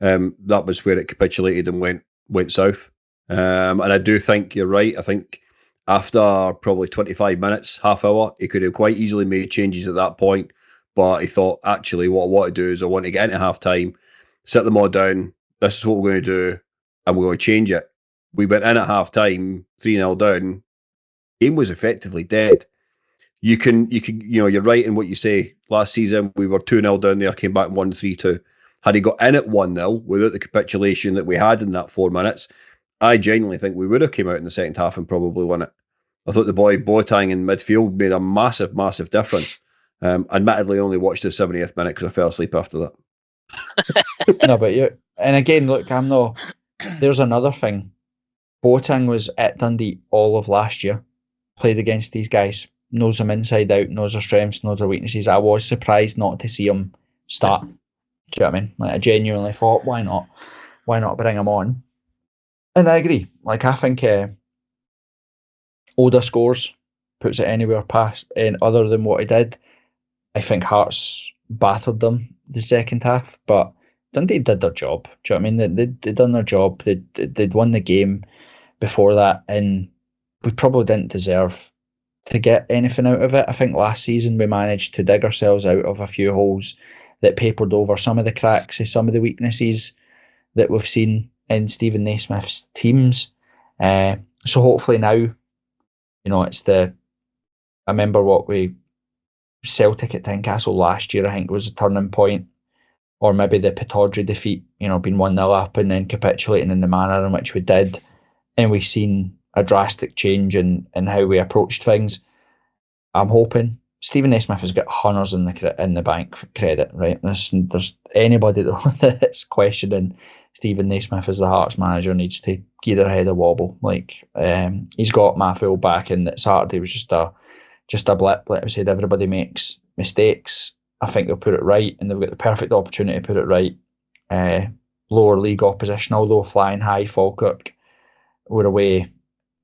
That was where it capitulated and went south. And I do think you're right. I think after probably 25 minutes, half hour, he could have quite easily made changes at that point. But he thought, actually, what I want to do is I want to get into half time, sit them all down. This is what we're going to do, and we're going to change it. We went in at half time, 3-0 down. Game was effectively dead. You can, you're right in what you say. Last season, we were 2-0 down there, came back and won 3-2. Had he got in at 1-0 without the capitulation that we had in that 4 minutes, I genuinely think we would have came out in the second half and probably won it. I thought the boy Boateng in midfield made a massive, massive difference. Admittedly, only watched the 70th minute because I fell asleep after that. No, but and again, look, there's another thing. Boateng was at Dundee all of last year, played against these guys, knows them inside out, knows their strengths, knows their weaknesses. I was surprised not to see him start. Do you know what I mean? Like, I genuinely thought, why not? Why not bring him on? And I agree. Like, I think Oda scores, puts it anywhere past, and other than what he did. I think Hearts battered them the second half, but Dundee did their job. Do you know what I mean? They'd done their job. They'd won the game before that, and we probably didn't deserve to get anything out of it. I think last season we managed to dig ourselves out of a few holes that papered over some of the cracks, some of the weaknesses that we've seen in Stephen Naismith's teams. So hopefully now, it's I remember what Celtic at Tynecastle last year, I think, was a turning point, or maybe the Pittodrie defeat, being 1-0 up and then capitulating in the manner in which we did, and we've seen a drastic change in how we approached things. I'm hoping Stephen Naismith has got hunters in the bank for credit, right? There's anybody that's questioning Stephen Naismith as the Hearts manager needs to give their head a wobble. Like, he's got my full back, and that Saturday was just a blip. Like I said, everybody makes mistakes. I think they'll put it right, and they've got the perfect opportunity to put it right. Lower league opposition, although flying high, Falkirk, we're away.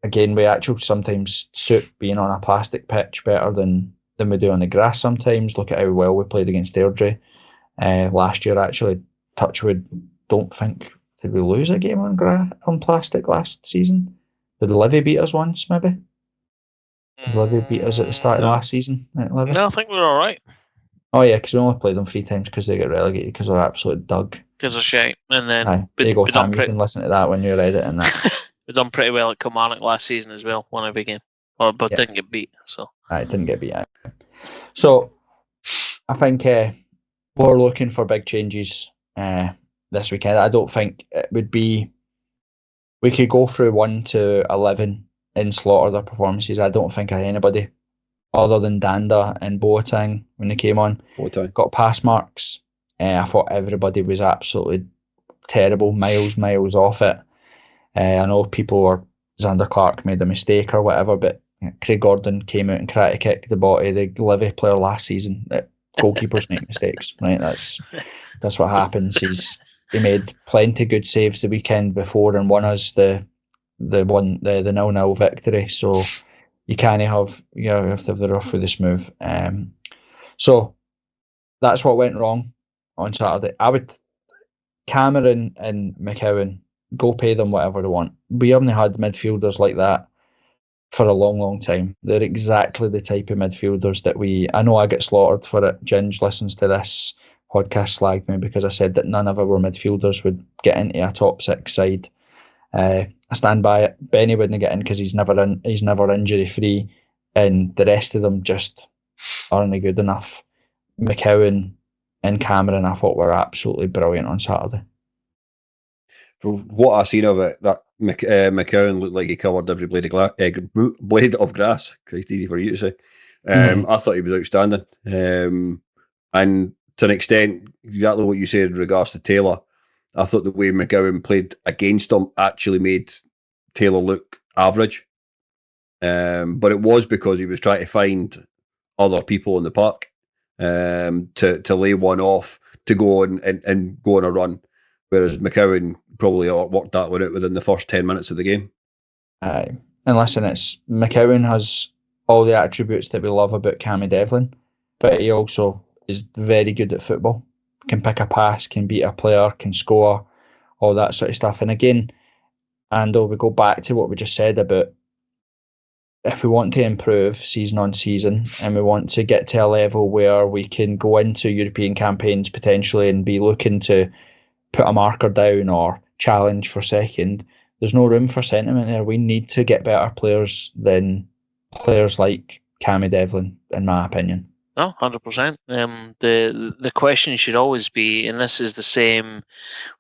Again, we actually sometimes suit being on a plastic pitch better than we do on the grass sometimes. Look at how well we played against Airdrie last year, actually. Touchwood, don't think, did we lose a game on plastic last season? Did Livy beat us once, maybe? Did Livy beat us at the start of last season at Livy? No, I think we're all right. Oh yeah, because we only played them 3 times because they got relegated because they're absolute dug. Because of shite. And then Aye, there you go, Tam. You can listen to that when you're editing that. we done pretty well at Kilmarnock last season as well, won every game. But Yeah. didn't get beat. So I didn't get beat out. So I think we're looking for big changes this weekend. I don't think it would be. We could go through 1 to 11 in slaughter their performances. I don't think anybody other than Danda and Boateng when they came on got pass marks. I thought everybody was absolutely terrible, miles off it. I know people were Xander Clark made a mistake or whatever, but Craig Gordon came out and karate kicked the body of the Livy player last season. Goalkeepers make mistakes, right? That's what happens. He made plenty good saves the weekend before and won us the 0-0 victory. So you can't have you have to have the rough with the smooth. So that's what went wrong on Saturday. I would Cameron and McCowan, go pay them whatever they want. We haven't had midfielders like that for a long time. They're exactly the type of midfielders that I know I get slaughtered for it. Ginge listens to this podcast, slagged me because I said that none of our midfielders would get into a top 6 side. I stand by it. Benny wouldn't get in because he's never injury free, and the rest of them just aren't good enough. McCowan and Cameron, I thought, were absolutely brilliant on Saturday. From what I've seen of it, that McCowan looked like he covered every blade of grass. Quite easy for you to say. I thought he was outstanding. And to an extent, exactly what you said in regards to Taylor, I thought the way McGowan played against him actually made Taylor look average. But it was because he was trying to find other people in the park to lay one off, to go and go on a run. Whereas McCowan probably worked that one out within the first 10 minutes of the game. Aye. And listen, McCowan has all the attributes that we love about Cammy Devlin, but he also is very good at football. Can pick a pass, can beat a player, can score, all that sort of stuff. And again, we go back to what we just said about if we want to improve season on season and we want to get to a level where we can go into European campaigns potentially and be looking to put a marker down or challenge for second, there's no room for sentiment there. We need to get better players than players like Cammy Devlin, in my opinion. No, 100%. The question should always be, and this is the same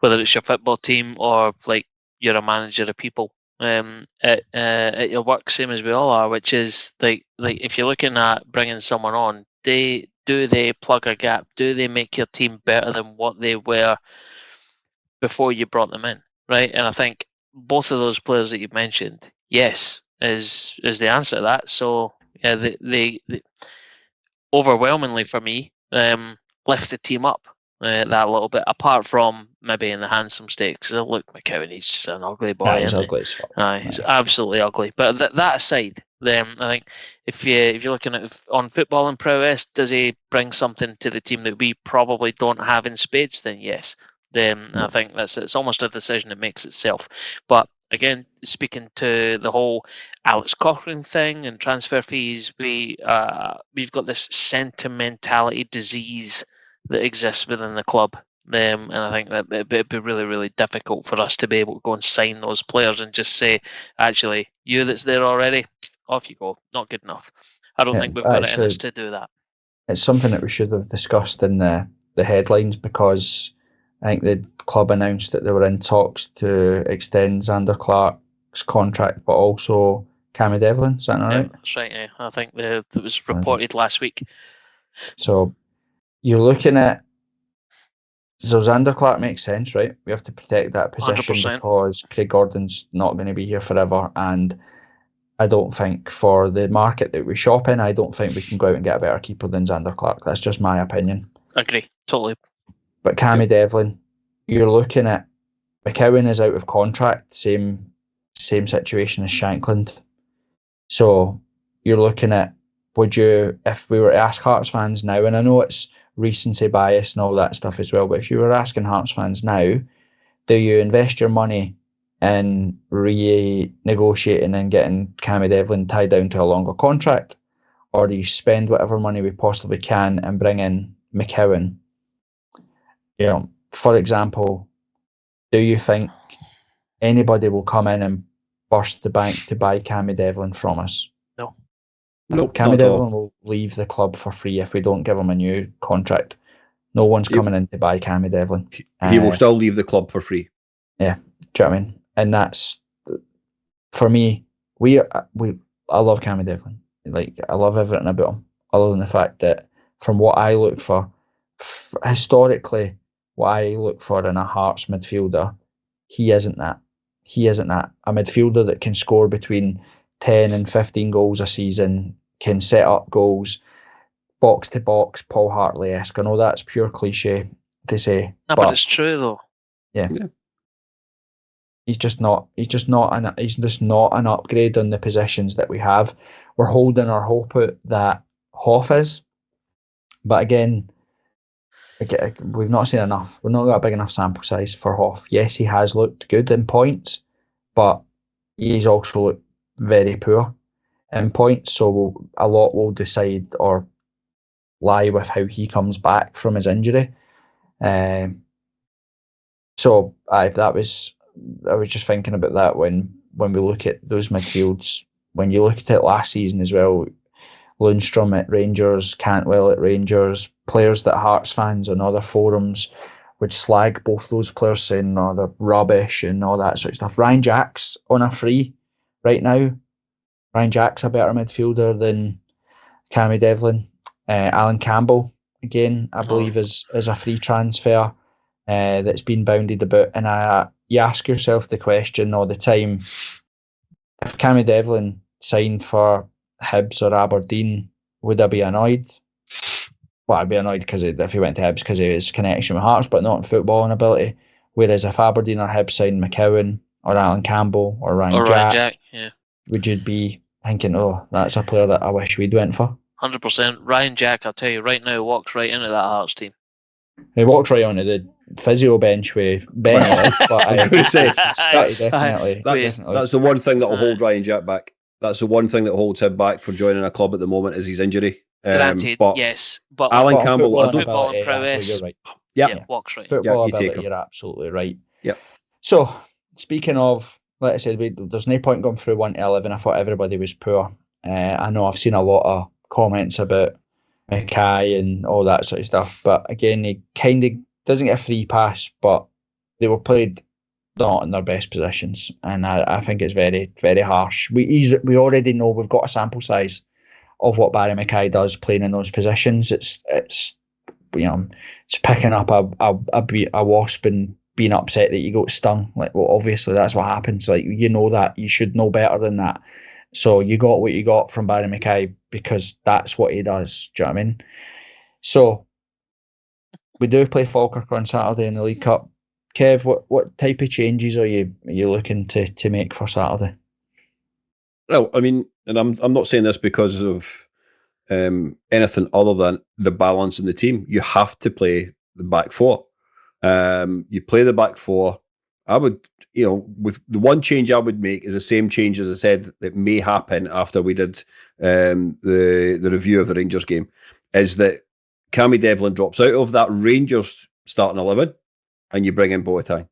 whether it's your football team or like you're a manager of people at your work, same as we all are, which is like if you're looking at bringing someone on, do they plug a gap? Do they make your team better than what they were before you brought them in, right? And I think both of those players that you mentioned, yes, is the answer to that. So yeah, they overwhelmingly for me lift the team up that little bit, apart from maybe in the handsome stakes. Look, McCowan, he's an ugly boy. He's ugly as fuck. He's absolutely ugly. But that aside, then I think if you're looking at on football and prowess, does he bring something to the team that we probably don't have in spades? Then yes. Then I think it's almost a decision that makes itself. But again, speaking to the whole Alex Cochrane thing and transfer fees, we've got this sentimentality disease that exists within the club. And I think that it'd be really, really difficult for us to be able to go and sign those players and just say, actually, you that's there already, off you go. Not good enough. I don't think we've got it in us to do that. It's something that we should have discussed in the headlines, because I think the club announced that they were in talks to extend Xander Clark's contract, but also Cammy Devlin. Is that not right? That's right. Yeah. I think that was reported last week. So you're looking at. So Xander Clark makes sense, right? We have to protect that position 100%. Because Craig Gordon's not going to be here forever, and I don't think for the market that we shop in, I don't think we can go out and get a better keeper than Xander Clark. That's just my opinion. Agree, totally. But Cammy Devlin, you're looking at McCowan is out of contract, same situation as Shankland. So you're looking at, if we were to ask Hearts fans now, and I know it's recency bias and all that stuff as well, but if you were asking Hearts fans now, do you invest your money in renegotiating and getting Cammy Devlin tied down to a longer contract, or do you spend whatever money we possibly can and bring in McEwen, for example, do you think anybody will come in and burst the bank to buy Cammy Devlin from us? No. Cammy Devlin will leave the club for free if we don't give him a new contract. No one's coming in to buy Cammy Devlin. He will still leave the club for free. Yeah, do you know what I mean? And that's, for me, I love Cammy Devlin. Like, I love everything about him, other than the fact that from what I look for, historically, what I look for in a Hearts midfielder, he isn't that. He isn't that. A midfielder that can score between 10 and 15 goals a season, can set up goals, box to box, Paul Hartley-esque. I know that's pure cliche to say. No, but it's true though. Yeah. He's just not an upgrade on the positions that we have. We're holding our hope out that Hoff is. But again, we've not seen enough. We've not got a big enough sample size for Hoff. Yes, he has looked good in points, but he's also looked very poor in points. So a lot will decide or lie with how he comes back from his injury. I was just thinking about that when we look at those midfields. When you look at it last season as well, Lundstrom at Rangers, Cantwell at Rangers, players that Hearts fans on other forums would slag both those players, saying they're rubbish and all that sort of stuff. Ryan Jack's on a free right now. Ryan Jack's a better midfielder than Cammy Devlin. Alan Campbell, again, I believe is a free transfer that's been bounded about. And you ask yourself the question all the time, if Cammy Devlin signed for Hibs or Aberdeen, would I be annoyed? Well, I'd be annoyed because if he went to Hibs because of his connection with Hearts, but not in footballing ability. Whereas if Aberdeen or Hibs signed McEwen or Alan Campbell or Ryan Jack, would you be thinking, oh, that's a player that I wish we'd went for? 100%. Ryan Jack, I'll tell you right now, walks right into that Hearts team. He walked right onto the physio bench with Benny, but I was going to say, definitely. That's the one thing that will hold Ryan Jack back. That's the one thing that holds him back for joining a club at the moment is his injury. Granted, yes. But Alan Campbell, football and prowess, you're right. Yeah, walks right. Football ability, you're absolutely right. Yep. So, speaking of, like I said, there's no point going through 1 to 11. I thought everybody was poor. I know I've seen a lot of comments about Mackay and all that sort of stuff, but again, he kind of doesn't get a free pass, but they were played not in their best positions, and I think it's very, very harsh. We already know we've got a sample size of what Barry Mackay does playing in those positions. It's picking up a wasp and being upset that you got stung. Like, well, obviously that's what happens. Like, you know that, you should know better than that. So you got what you got from Barry Mackay because that's what he does. Do you know what I mean? So we do play Falkirk on Saturday in the League Cup. Kev, what type of changes are you looking to make for Saturday? Well, I mean, and I'm not saying this because of anything other than the balance in the team. You have to play the back four. You play the back four. I would, with the one change I would make is the same change as I said that may happen after we did the review of the Rangers game, is that Cammy Devlin drops out of that Rangers starting 11 and you bring in Boateng.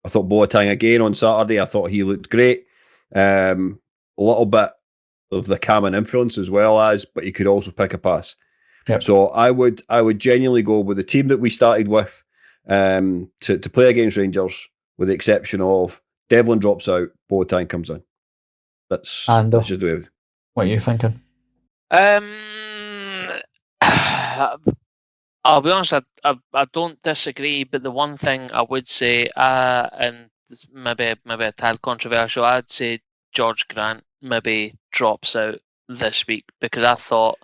I thought Boateng again on Saturday, I thought he looked great. A little bit of the Cameron influence as well as, but he could also pick a pass. Yep. So I would genuinely go with the team that we started with to play against Rangers, with the exception of Devlin drops out, Boateng comes in. That's just the way. What are you thinking? I'll be honest, I don't disagree, but the one thing I would say, and this maybe a tad controversial, I'd say George Grant maybe drops out this week because I thought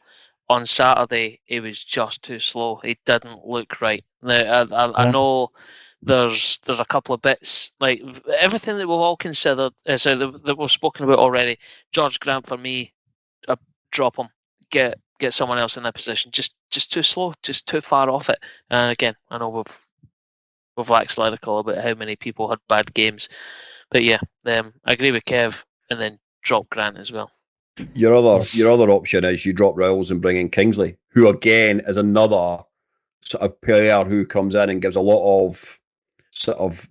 on Saturday he was just too slow. He didn't look right. I know there's a couple of bits, like everything that we've all considered, that we've spoken about already. George Grant, for me, drop him. Get someone else in that position. Just too slow, just too far off it. And again, I know we've waxed lyrical about how many people had bad games, but yeah, I agree with Kev, and then drop Grant as well. Your other option is you drop Rowles and bring in Kingsley, who again is another sort of player who comes in and gives a lot of sort of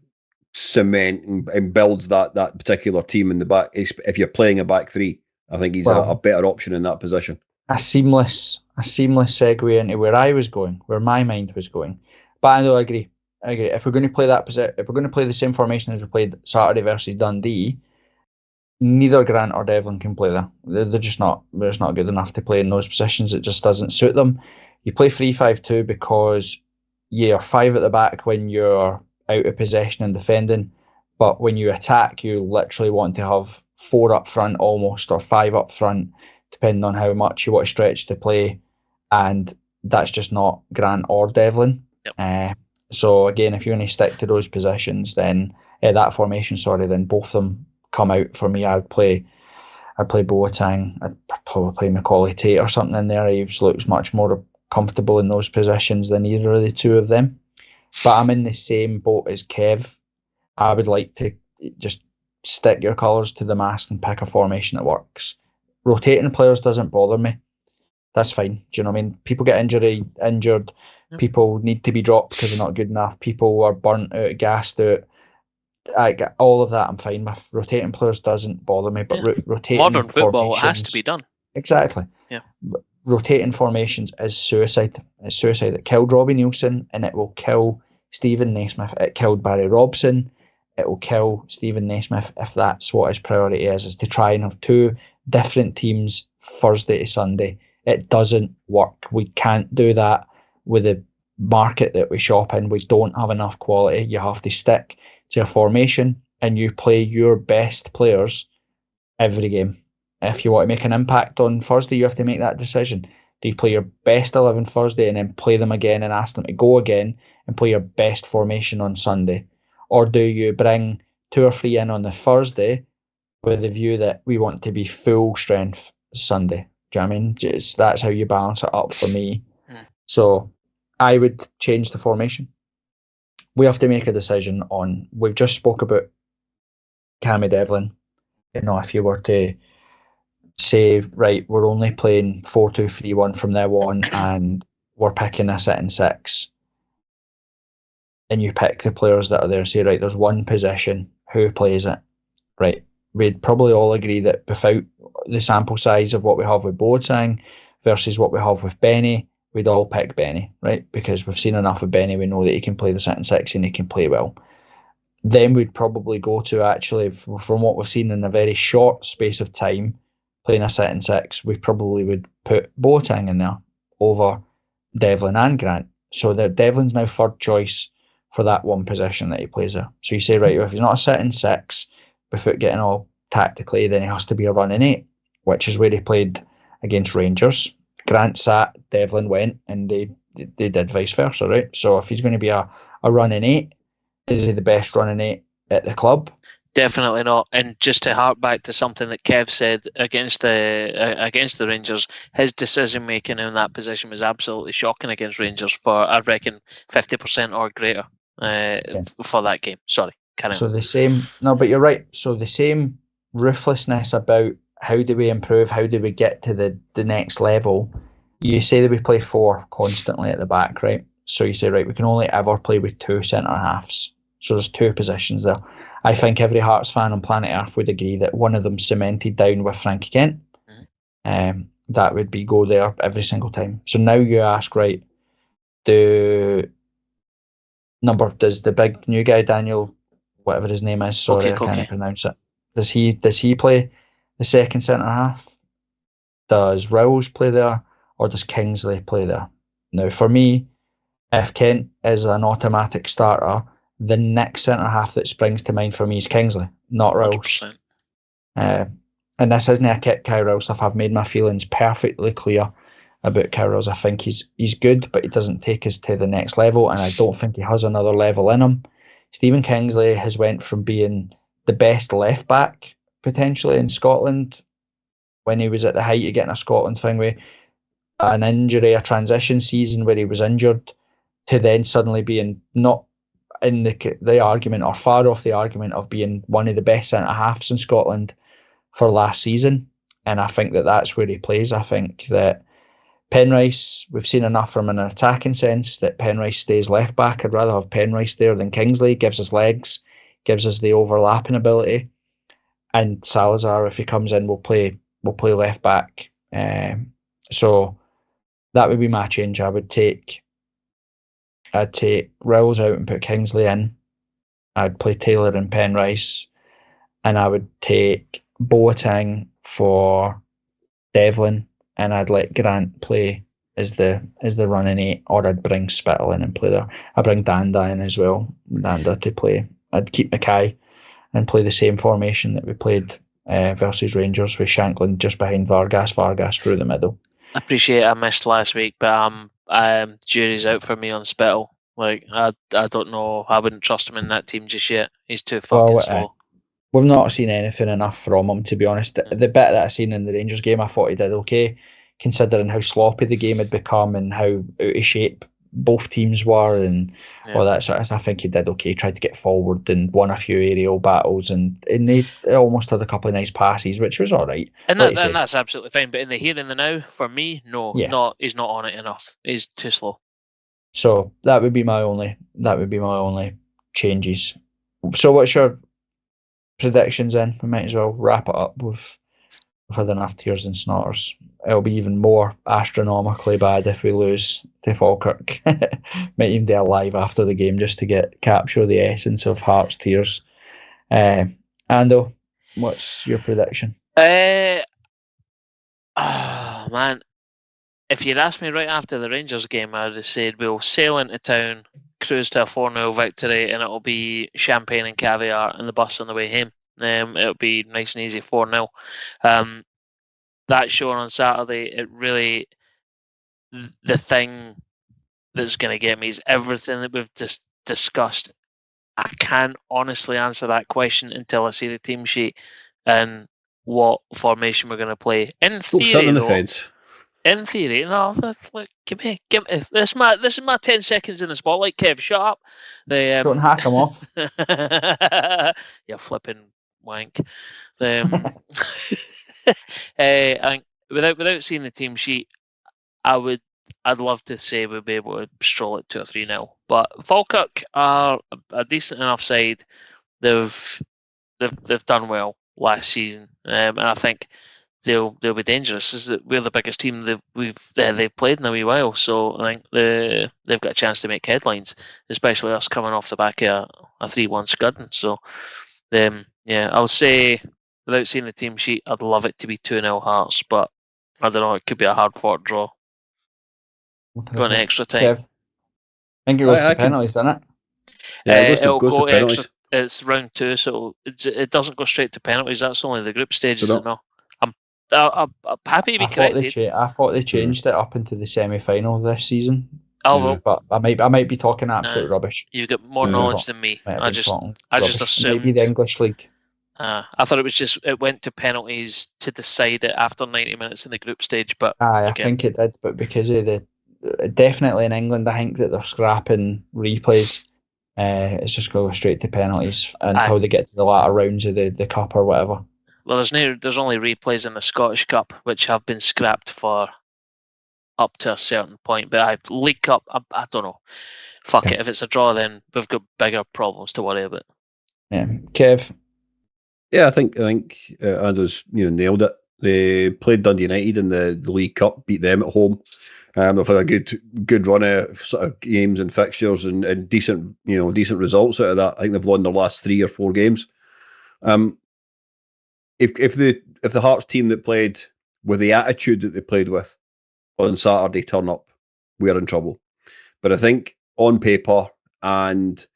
cement and builds that particular team in the back. If you're playing a back three, I think he's a better option in that position. A seamless segue into where I was going, where my mind was going. But I know I agree. If we're going to play if we're going to play the same formation as we played Saturday versus Dundee, neither Grant or Devlin can play there. They're just not. They're just not good enough to play in those positions. It just doesn't suit them. You play 3-5-2 because you're 5 at the back when you're out of possession and defending, but when you attack, you literally want to have 4 up front almost, or 5 up front, depending on how much you want to stretch to play, and that's just not Grant or Devlin. Yep. So again, if you're going to stick to those positions, then that formation, then both of them come out for me. I'd play Boateng. I'd probably play Macaulay Tate or something in there. He looks much more comfortable in those positions than either of the two of them. But I'm in the same boat as Kev. I would like to just stick your colours to the mast and pick a formation that works. Rotating players doesn't bother me. That's fine. Do you know what I mean? People get injured. People need to be dropped because they're not good enough. People are burnt out, gassed out. All of that I'm fine with. Rotating players doesn't bother me, but rotating modern football, it has to be done. Exactly. Yeah. Rotating formations is suicide. It's suicide. It killed Robbie Neilson, and it will kill Stephen Naismith. It killed Barry Robson. It will kill Stephen Naismith if that's what his priority is to try and have 2 different teams Thursday to Sunday. It doesn't work. We can't do that with the market that we shop in. We don't have enough quality. You have to stick to a formation and you play your best players every game. If you want to make an impact on Thursday, you have to make that decision. Do you play your best 11 Thursday and then play them again and ask them to go again and play your best formation on Sunday? Or do you bring 2 or 3 in on the Thursday with the view that we want to be full strength Sunday? Do you know what I mean? That's how you balance it up for me. So I would change the formation. We have to make a decision on, we've just spoke about Cammy Devlin. You know, if you were to say, right, we're only playing 4-2-3-1 from now on and we're picking a set in 6, and you pick the players that are there and say, right, there's one position, who plays it? Right, we'd probably all agree that without the sample size of what we have with Boateng versus what we have with Benny, we'd all pick Benny, right? Because we've seen enough of Benny, we know that he can play the set in 6 and he can play well. Then we'd probably go to, actually, from what we've seen in a very short space of time, playing a set in 6, we probably would put Boateng in there over Devlin and Grant. So that Devlin's now third choice for that one position that he plays there. So you say, right, if he's not a set in 6, without getting all tactically, then he has to be a running 8, which is where he played against Rangers. Grant sat, Devlin went, and they did vice versa, right? So if he's going to be a running 8, is he the best running 8 at the club? Definitely not. And just to hark back to something that Kev said against the Rangers, his decision making in that position was absolutely shocking against Rangers for, I reckon, 50% or greater for that game. Sorry, carry on. So the same, no, but you're right. So the same ruthlessness about how do we improve, how do we get to the next level. You say that we play 4 constantly at the back, right? So you say, right, we can only ever play with 2 centre halves. So there's 2 positions there. I think every Hearts fan on planet Earth would agree that one of them cemented down with Frankie Kent. That would be go there every single time. So now you ask, right, does the big new guy, Daniel, whatever his name is, sorry, I can't pronounce it. Does he play the second centre half? Does Rowles play there, or does Kingsley play there? Now, for me, if Kent is an automatic starter, the next centre half that springs to mind for me is Kingsley, not Rowles. And this isn't a Kit Kyle Rowles stuff. I've made my feelings perfectly clear about Kyle Rowles. I think he's good, but he doesn't take us to the next level, and I don't think he has another level in him. Stephen Kingsley has went from being the best left back potentially in Scotland when he was at the height of getting a Scotland thing with an injury, a transition season where he was injured, to then suddenly being not in the argument, or far off the argument, of being one of the best centre halves in Scotland for last season. And I think that that's where he plays. I think that Penrice, we've seen enough from an attacking sense that Penrice stays left back. I'd rather have Penrice there than Kingsley. Gives us legs, gives us the overlapping ability. And Salazar, if he comes in, will play left back. So that would be my change. I'd take Rowles out and put Kingsley in. I'd play Taylor and Penrice, and I would take Boateng for Devlin, and I'd let Grant play as the running 8, or I'd bring Spittle in and play there. I'd bring Danda in as well, Danda to play. I'd keep Mackay and play the same formation that we played versus Rangers, with Shanklin just behind Vargas through the middle. I appreciate I missed last week, but jury's out for me on Spittle. Like, I don't know. I wouldn't trust him in that team just yet. He's too fucking slow. We've not seen anything enough from him, to be honest. The bit that I seen in the Rangers game, I thought he did okay, considering how sloppy the game had become and how out of shape both teams were and all that sort of stuff. I think he did okay. He tried to get forward and won a few aerial battles, and he almost had a couple of nice passes, which was all right. And that's absolutely fine. But in the here and the now, for me, he's not on it enough. He's too slow. So that would be my only changes. So what's your predictions then? We might as well wrap it up. We've had enough tears and snotters. It'll be even more astronomically bad if we lose to Falkirk. Might even do a live after the game just to capture the essence of Hearts tears. Ando, what's your prediction? Man, if you'd asked me right after the Rangers game, I would have said we'll sail into town, cruise to a 4-0 victory, and it'll be champagne and caviar and the bus on the way home. It'll be nice and easy 4-0. That show on Saturday, it really, the thing that's going to get me is everything that we've discussed. I can't honestly answer that question until I see the team sheet and what formation we're going to play. In theory, In theory, no. Look, give me. This is my 10 seconds in the spotlight. Kev, shut up. Don't hack them off. You flipping wank. I think without seeing the team sheet, I'd love to say we'd be able to stroll it to a 3-0. But Falkirk are a decent enough side. They've done well last season, and I think they'll be dangerous. We're the biggest team that they've played in a wee while, so I think they've got a chance to make headlines, especially us coming off the back of a 3-1 scudding. So, I'll say without seeing the team sheet, I'd love it to be 2-0 Hearts, but I don't know. It could be a hard-fought draw. Going to extra time. Kev, I think it goes to penalties, doesn't it? Yeah, it'll goes go to penalties. extra. It's round 2, so it doesn't go straight to penalties. That's only the group stages. No. I'm happy to be corrected. I thought they changed it up into the semi-final this season. Oh well, but I might be talking absolute rubbish. You've got more knowledge than me. I just assumed. Maybe the English league. I thought it went to penalties to decide it after 90 minutes in the group stage. But I think it did, but because of definitely in England, I think that they're scrapping replays. It's just going straight to penalties until they get to the latter rounds of the cup or whatever. Well, there's only replays in the Scottish Cup, which have been scrapped for up to a certain point. But League Cup, I don't know. Fuck it. If it's a draw, then we've got bigger problems to worry about. Yeah, Kev. Yeah, I think Andrew's nailed it. They played Dundee United in the League Cup, beat them at home. They've had a good run of sort of games and fixtures and decent results out of that. I think they've won their last 3 or 4 games. If the Hearts team that played with the attitude that they played with on Saturday turn up, we're in trouble. But I think on paper and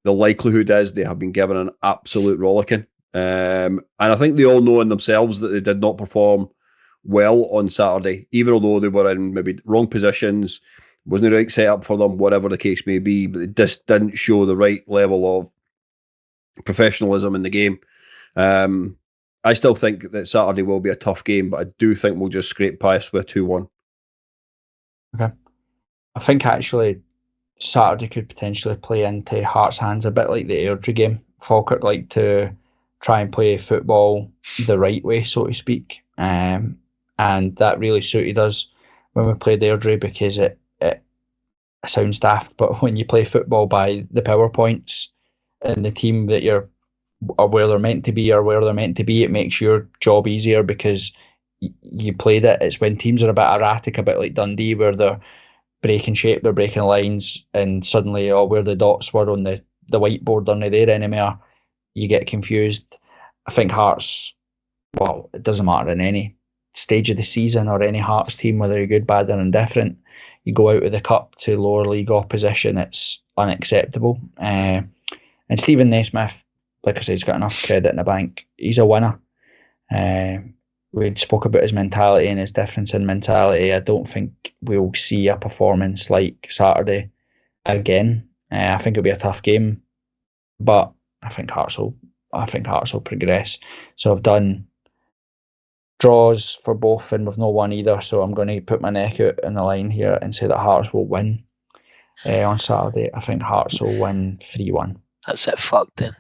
the likelihood is they have been given an absolute rollicking. And I think they all know in themselves that they did not perform well on Saturday, even although they were in maybe wrong positions, wasn't the right setup for them, whatever the case may be, but it just didn't show the right level of professionalism in the game. I still think that Saturday will be a tough game, but I do think we'll just scrape past with 2-1. Okay. I think actually Saturday could potentially play into Hearts' hands a bit like the Airdrie game. Falkirk like to try and play football the right way, so to speak. And that really suited us when we played Airdrie, because it sounds daft, but when you play football by the PowerPoints and the team that you're or where they're meant to be or where they're meant to be, it makes your job easier because you played it. It's when teams are a bit erratic, a bit like Dundee, where they're breaking shape, they're breaking lines, and suddenly where the dots were on the whiteboard aren't there anymore, you get confused. I think Hearts, well, it doesn't matter in any stage of the season or any Hearts team, whether you're good, bad or indifferent, you go out of the cup to lower league opposition, it's unacceptable. And Stephen Naismith, like I said, he's got enough credit in the bank. He's a winner. We spoke about his mentality and his difference in mentality. I don't think we'll see a performance like Saturday again. I think it'll be a tough game, but I think Hearts will progress. So I've done draws for both, and we've not won either. So I'm going to put my neck out in the line here and say that Hearts will win on Saturday. I think Hearts will win 3-1. That's it. Fucked then.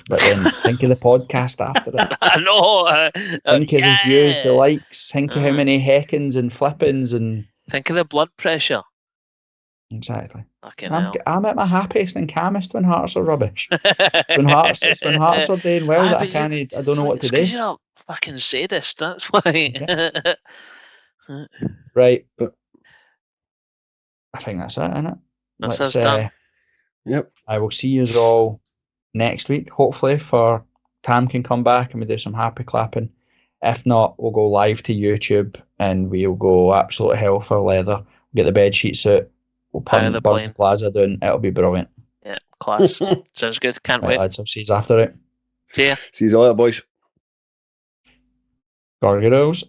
But then think of the podcast after it. I know. Think of the views, the likes. Think of how many heckings and flippings and. Think of the blood pressure. Exactly. I'm at my happiest and calmest when Hearts are rubbish. It's when Hearts are doing well that I don't know what to do. Because you're a fucking sadist. That's why. Okay. Right, but I think that's it, isn't it? That's us done. Yep. I will see you all next week, hopefully, for Tam can come back and we do some happy clapping. If not, we'll go live to YouTube and we'll go absolute hell for leather. Get the bed sheets out. We'll put the Plaza down. It'll be brilliant. Yeah, class. Sounds good. Can't wait. Lads, I'll see you after it. See ya. See you later, boys. Gargados.